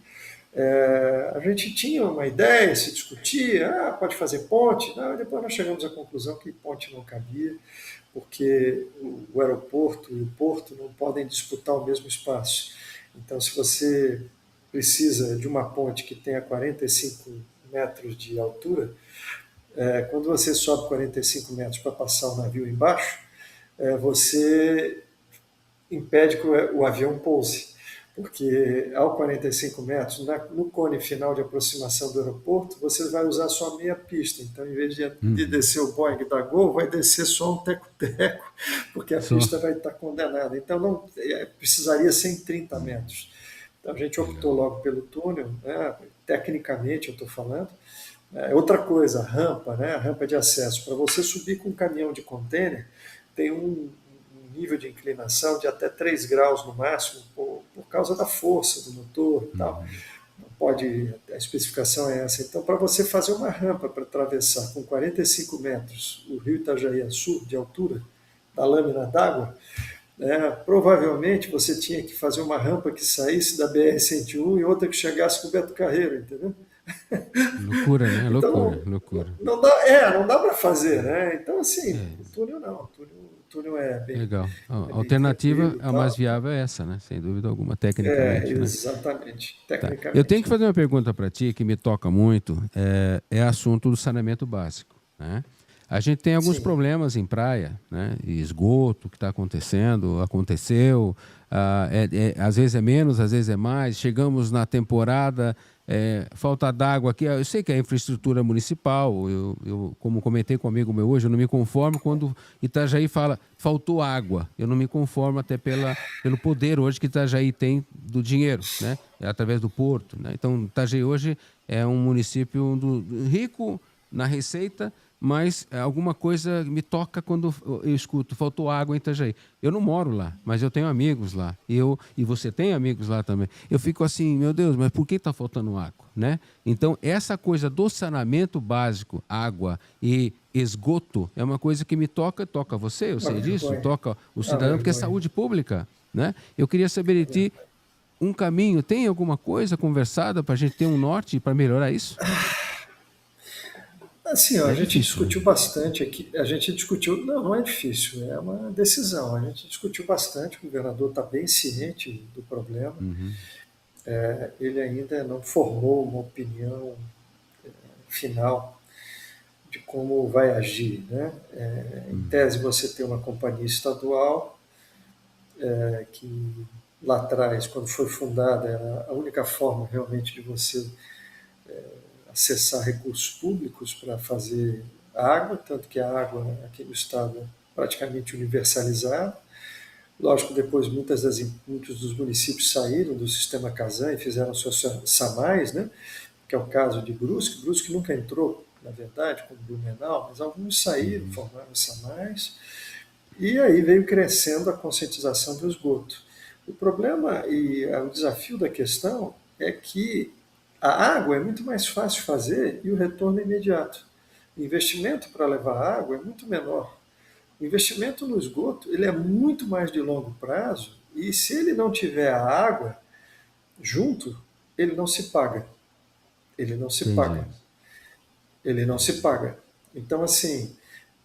a gente tinha uma ideia, se discutia, pode fazer ponte, depois nós chegamos à conclusão que ponte não cabia, porque o aeroporto e o porto não podem disputar o mesmo espaço. Então, se você precisa de uma ponte que tenha 45 metros de altura, quando você sobe 45 metros para passar o navio embaixo, você impede que o avião pouse, porque ao 45 metros, no cone final de aproximação do aeroporto, você vai usar só meia pista. Então, em vez de descer o Boeing da Gol, vai descer só um teco-teco, porque a pista vai estar condenada. Então, não precisaria 130 metros. Então, a gente optou logo pelo túnel, tecnicamente eu estou falando, Outra coisa, a rampa, né? A rampa de acesso. Para você subir com um caminhão de contêiner, tem um nível de inclinação de até 3 graus no máximo, por causa da força do motor e tal. Uhum. Pode, a especificação é essa. Então, para você fazer uma rampa para atravessar com 45 metros o rio Itajaí-Açu de altura, da lâmina d'água, provavelmente você tinha que fazer uma rampa que saísse da BR-101 e outra que chegasse com o Beto Carreiro, entendeu? Loucura, né? Loucura, Então, loucura. não dá para fazer, né? Então, assim, o É, túnel não, o túnel legal. A bem alternativa, tranquilo e a mais tal. viável é essa, né? Sem dúvida alguma, tecnicamente, né? Exatamente, Tá. Eu tenho tecnicamente. que fazer uma pergunta para ti que me toca muito, é assunto do saneamento básico, né? A gente tem alguns Sim, problemas em praia, né? E esgoto que está acontecendo, aconteceu, às vezes é menos, às vezes é mais. Chegamos na temporada, falta d'água aqui. Eu sei que é infraestrutura municipal, como comentei com um amigo meu hoje, eu não me conformo quando Itajaí fala faltou água. Eu não me conformo até pelo poder hoje que Itajaí tem do dinheiro, né? É através do porto, né? Então, Itajaí hoje é um município rico na receita, mas alguma coisa me toca quando eu escuto, faltou água em Itajaí. Eu não moro lá, mas eu tenho amigos lá. E você tem amigos lá também. Eu fico assim, meu Deus, mas por que está faltando água, né? Então, essa coisa do saneamento básico, água e esgoto, é uma coisa que me toca você, eu uma sei disso, vergonha, toca o uma cidadão, porque é vergonha. saúde pública, né? Eu queria saber de ti um caminho, tem alguma coisa conversada para a gente ter um norte para melhorar isso? Assim, ó, a É gente difícil, né? discutiu bastante aqui, a gente discutiu, não é difícil, é uma decisão, a gente discutiu bastante, o governador está bem ciente do problema, Uhum. ele ainda não formou uma opinião final de como vai agir, né? Em Uhum. tese, você tem uma companhia estadual que lá atrás, quando foi fundada, era a única forma realmente de você acessar recursos públicos para fazer água, tanto que a água aqui no estado é praticamente universalizada. Lógico, depois muitos dos municípios saíram do sistema Casan e fizeram suas SAMAIs, né? Que é o caso de Brusque. Brusque nunca entrou, na verdade, como Blumenau, mas alguns saíram, Uhum. formaram SAMAIs, e aí veio crescendo a conscientização do esgoto. O problema e o desafio da questão é que a água é muito mais fácil de fazer e o retorno é imediato. O investimento para levar água é muito menor. O investimento no esgoto ele é muito mais de longo prazo e se ele não tiver a água junto, ele não se paga. Ele não se Entendi. paga. Ele não se paga. Então, assim,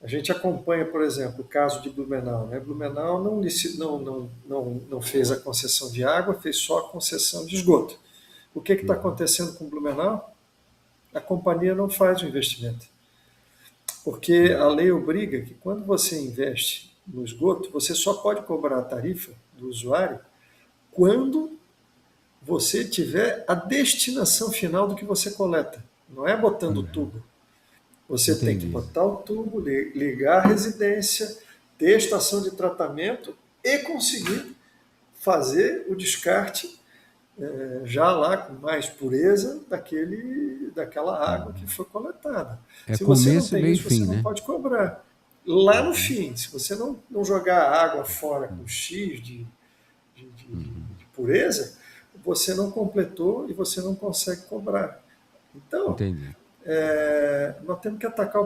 a gente acompanha, por exemplo, o caso de Blumenau. Né? Blumenau não fez a concessão de água, fez só a concessão de esgoto. O que está Uhum. acontecendo com Blumenau? A companhia não faz o investimento. Porque a Uhum. lei obriga que quando você investe no esgoto, você só pode cobrar a tarifa do usuário quando você tiver a destinação final do que você coleta. Não é botando Uhum. tubo. Você tem que Entendi. botar o tubo, ligar a residência, ter estação de tratamento e conseguir fazer o descarte já lá com mais pureza daquela água que Uhum. foi coletada. É Se você não começo, tem meio e isso, você fim, não né? pode cobrar. Lá no Uhum. fim, se você não jogar a água fora com Uhum. X de Uhum. pureza, você não completou e você não consegue cobrar. Então, Entendi. nós temos que atacar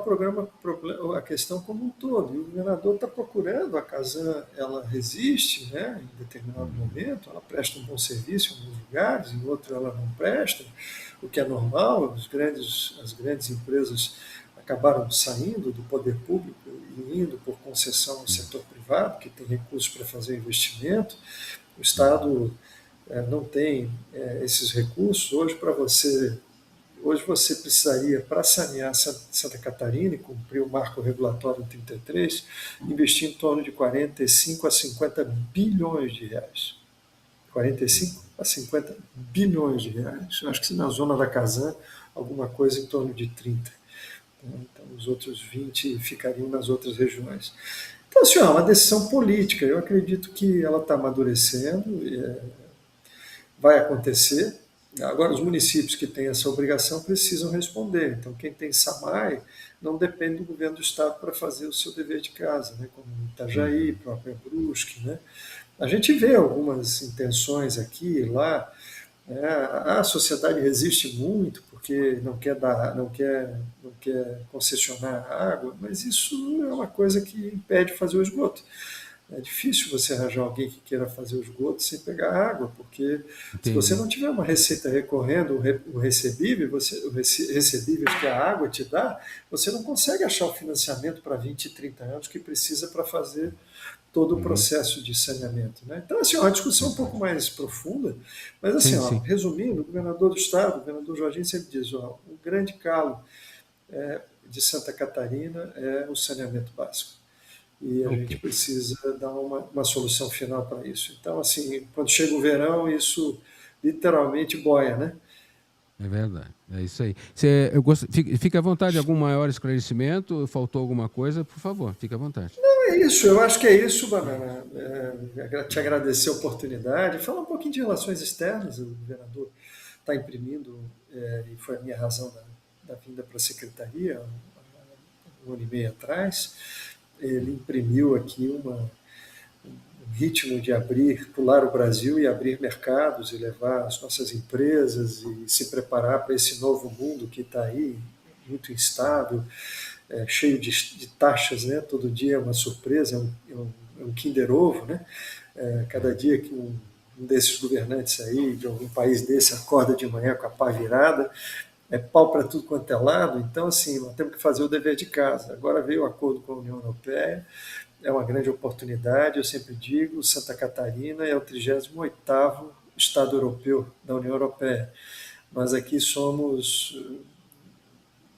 a questão como um todo. E o governador está procurando, a Casan ela resiste, né, em determinado Uhum. momento, ela presta um bom serviço em alguns lugares, em outros ela não presta, o que é normal, as grandes empresas acabaram saindo do poder público e indo por concessão ao setor privado, que tem recursos para fazer investimento. O Uhum. Estado não tem esses recursos. Hoje você precisaria, para sanear Santa Catarina e cumprir o marco regulatório 33, investir em torno de 45 a 50 bilhões de reais. 45 a 50 bilhões de reais. Eu acho que na zona da Casan, alguma coisa em torno de 30. Então, os outros 20 ficariam nas outras regiões. Então, assim, é uma decisão política. Eu acredito que ela está amadurecendo, vai acontecer. Agora, os municípios que têm essa obrigação precisam responder. Então, quem tem SAMAI não depende do governo do estado para fazer o seu dever de casa, né? Como Itajaí, própria Brusque, né? A gente vê algumas intenções aqui e lá. A sociedade resiste muito porque não quer dar, não quer concessionar a água, mas isso é uma coisa que impede fazer o esgoto. É difícil você arranjar alguém que queira fazer o esgoto sem pegar água, porque se você Entendi. não tiver uma receita recorrendo, o recebível, recebíveis que a água te dá, você não consegue achar o financiamento para 20, 30 anos que precisa para fazer todo o Uhum. processo de saneamento. Né? Então, assim, é uma discussão um pouco mais profunda, mas, assim, Sim, ó, sim. resumindo, o governador do estado, o governador Jorginho, sempre diz: ó, o grande calo de Santa Catarina é o saneamento básico. E a Ok. gente precisa dar uma solução final para isso. Então, assim, quando chega o verão, isso literalmente boia, né? É verdade. É isso aí. Fique à vontade, algum maior esclarecimento? Faltou alguma coisa? Por favor, fique à vontade. É isso, eu acho que é isso, Banana. Te agradecer a oportunidade, falar um pouquinho de relações externas. O governador está imprimindo, e foi a minha razão da vinda para a secretaria, um ano e meio atrás. Ele imprimiu aqui um ritmo de abrir, pular o Brasil e abrir mercados e levar as nossas empresas e se preparar para esse novo mundo que está aí, muito instável, cheio de taxas, né? Todo dia é uma surpresa, é um Kinder Ovo, né? Cada dia que um desses governantes aí, de algum país desse, acorda de manhã com a pá virada, é pau para tudo quanto é lado. Então, assim, nós temos que fazer o dever de casa. Agora veio o acordo com a União Europeia, é uma grande oportunidade. Eu sempre digo, Santa Catarina é o 38º Estado europeu da União Europeia. Nós aqui somos,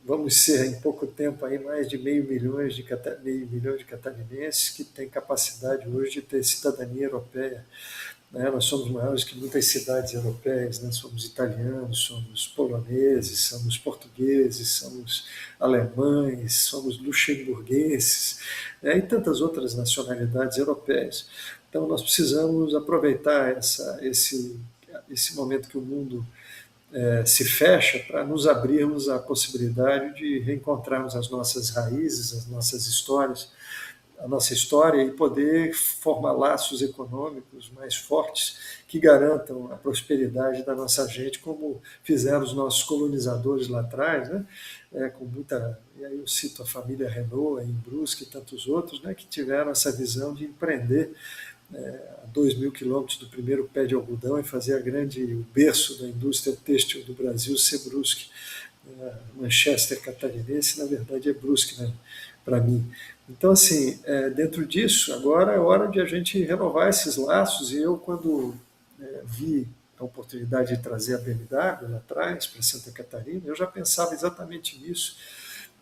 vamos ser em pouco tempo aí mais de meio milhão de catarinenses que têm capacidade hoje de ter cidadania europeia. Né? Nós somos maiores que muitas cidades europeias, né? Somos italianos, somos poloneses, somos portugueses, somos alemães, somos luxemburgueses, né? E tantas outras nacionalidades europeias. Então nós precisamos aproveitar esse momento que o mundo se fecha para nos abrirmos à possibilidade de reencontrarmos as nossas raízes, as nossas histórias, a nossa história e poder formar laços econômicos mais fortes que garantam a prosperidade da nossa gente, como fizeram os nossos colonizadores lá atrás, né? Com muita, e aí eu cito a família Renault em Brusque e tantos outros, né? Que tiveram essa visão de empreender a 2.000 quilômetros do primeiro pé de algodão e fazer o berço da indústria têxtil do Brasil ser Brusque. Manchester catarinense, na verdade, é Brusque, né, para mim. Então, assim, dentro disso, agora é hora de a gente renovar esses laços. E eu, quando vi a oportunidade de trazer a BMW lá atrás para Santa Catarina, eu já pensava exatamente nisso,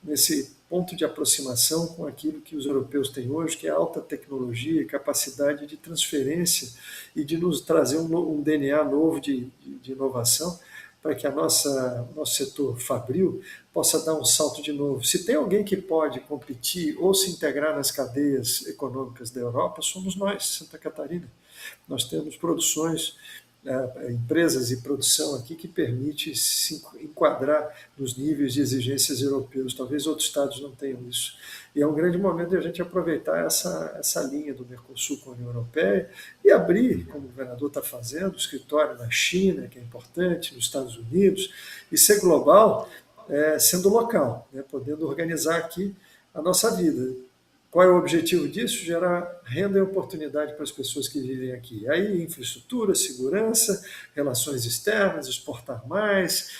nesse ponto de aproximação com aquilo que os europeus têm hoje, que é alta tecnologia e capacidade de transferência e de nos trazer um DNA novo de inovação para que nosso setor fabril possa dar um salto de novo. Se tem alguém que pode competir ou se integrar nas cadeias econômicas da Europa, somos nós, Santa Catarina. Nós temos produções, empresas e produção aqui que permite se enquadrar nos níveis de exigências europeus. Talvez outros estados não tenham isso. E é um grande momento de a gente aproveitar essa linha do Mercosul com a União Europeia e abrir, como o governador está fazendo, escritório na China, que é importante, nos Estados Unidos, e ser global, sendo local, né, podendo organizar aqui a nossa vida. Qual é o objetivo disso? Gerar renda e oportunidade para as pessoas que vivem aqui. Aí, infraestrutura, segurança, relações externas, exportar mais,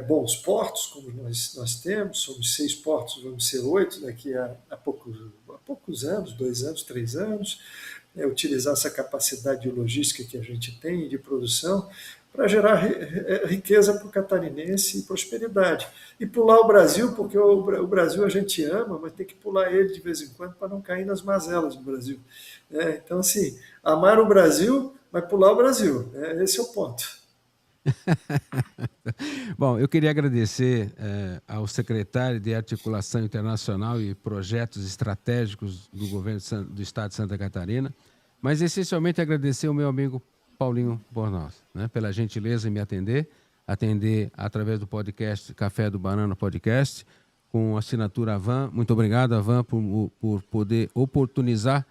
bons portos, como nós temos, somos 6 portos, vamos ser 8 daqui a poucos anos, 2 anos, 3 anos, utilizar essa capacidade de logística que a gente tem de produção para gerar riqueza para o catarinense e prosperidade. E pular o Brasil, porque o Brasil a gente ama, mas tem que pular ele de vez em quando para não cair nas mazelas do Brasil. Então, assim, amar o Brasil, mas pular o Brasil. Esse é o ponto. Bom, eu queria agradecer ao secretário de Articulação Internacional e Projetos Estratégicos do Governo do Estado de Santa Catarina, mas essencialmente agradecer ao meu amigo Paulinho Bornoz, né, pela gentileza em me atender. atender através do podcast Café do Banana Podcast, com assinatura Avan. Muito obrigado, Avan, por poder oportunizar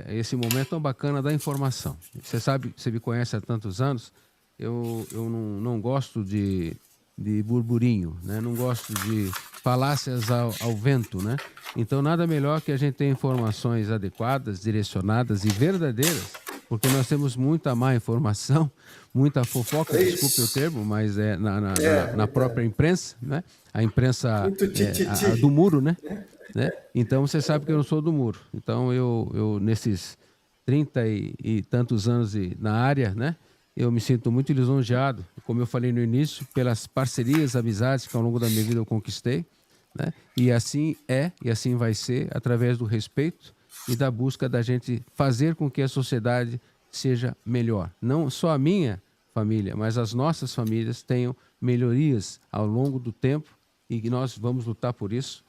esse momento tão bacana da informação. Você sabe, você me conhece há tantos anos, eu não gosto de burburinho, né? Não gosto de falácias ao vento, né? Então, nada melhor que a gente ter informações adequadas, direcionadas e verdadeiras, porque nós temos muita má informação, muita fofoca, desculpe o termo, mas na própria imprensa, né? A imprensa do muro, né? Então, você sabe que eu não sou do muro. Então, eu nesses 30 e tantos anos na área, né? Eu me sinto muito lisonjeado, como eu falei no início, pelas parcerias, amizades que ao longo da minha vida eu conquistei, né? E assim e assim vai ser, através do respeito e da busca da gente fazer com que a sociedade seja melhor. Não só a minha família, mas as nossas famílias tenham melhorias ao longo do tempo e que nós vamos lutar por isso,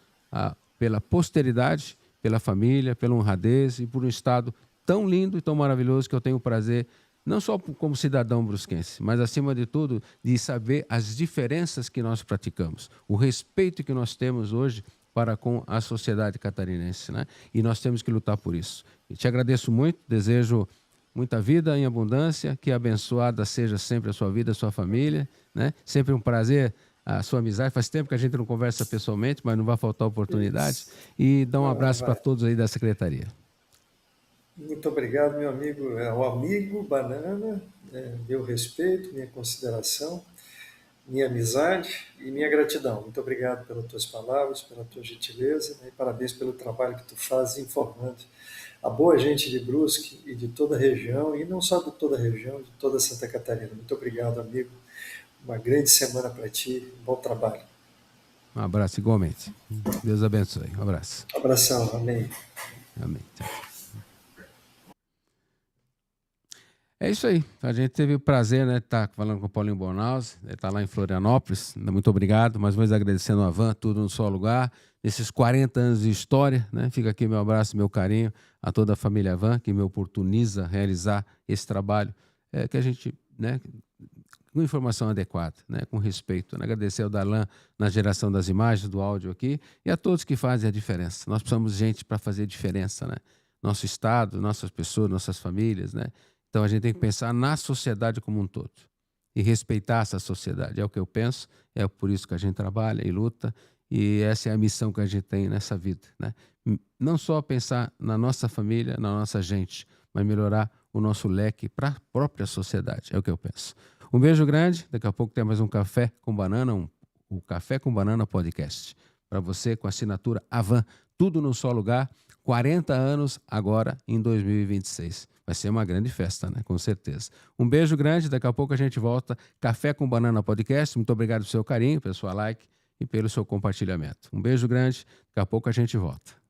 pela posteridade, pela família, pela honradez e por um estado tão lindo e tão maravilhoso que eu tenho o prazer, não só como cidadão brusquense, mas acima de tudo, de saber as diferenças que nós praticamos, o respeito que nós temos hoje para com a sociedade catarinense, né? E nós temos que lutar por isso. E te agradeço muito, desejo muita vida em abundância, que abençoada seja sempre a sua vida, a sua família, né? Sempre um prazer a sua amizade. Faz tempo que a gente não conversa pessoalmente, mas não vai faltar oportunidade. E dá um abraço para todos aí da Secretaria. Muito obrigado, meu amigo. O amigo Banana, meu respeito, minha consideração, minha amizade e minha gratidão. Muito obrigado pelas tuas palavras, pela tua gentileza, né? E parabéns pelo trabalho que tu fazes informando a boa gente de Brusque e de toda a região, e não só de toda a região, de toda Santa Catarina. Muito obrigado, amigo. Uma grande semana para ti. Bom trabalho. Um abraço igualmente. Deus abençoe. Um abraço. Abração. Amém. Amém. Tchau. É isso aí. A gente teve o prazer, né, de estar falando com o Paulinho Bornhaus, ele está lá em Florianópolis. Muito obrigado. Mais uma vez agradecendo a Avan, tudo no só lugar. Nesses 40 anos de história, né? Fica aqui meu abraço, meu carinho a toda a família Avan, que me oportuniza realizar esse trabalho, que a gente, né, com informação adequada, né, com respeito. Né? Agradecer ao Darlan na geração das imagens, do áudio aqui, e a todos que fazem a diferença. Nós precisamos de gente para fazer diferença, né? Nosso estado, nossas pessoas, nossas famílias, né? Então a gente tem que pensar na sociedade como um todo e respeitar essa sociedade. É o que eu penso, é por isso que a gente trabalha e luta, e essa é a missão que a gente tem nessa vida, né? Não só pensar na nossa família, na nossa gente, mas melhorar o nosso leque para a própria sociedade. É o que eu penso. Um beijo grande. Daqui a pouco tem mais um Café com Banana, o Café com Banana Podcast. Para você, com assinatura Avan. Tudo num só lugar. 40 anos agora em 2026. Vai ser uma grande festa, né? Com certeza. Um beijo grande. Daqui a pouco a gente volta. Café com Banana Podcast. Muito obrigado pelo seu carinho, pelo seu like e pelo seu compartilhamento. Um beijo grande. Daqui a pouco a gente volta.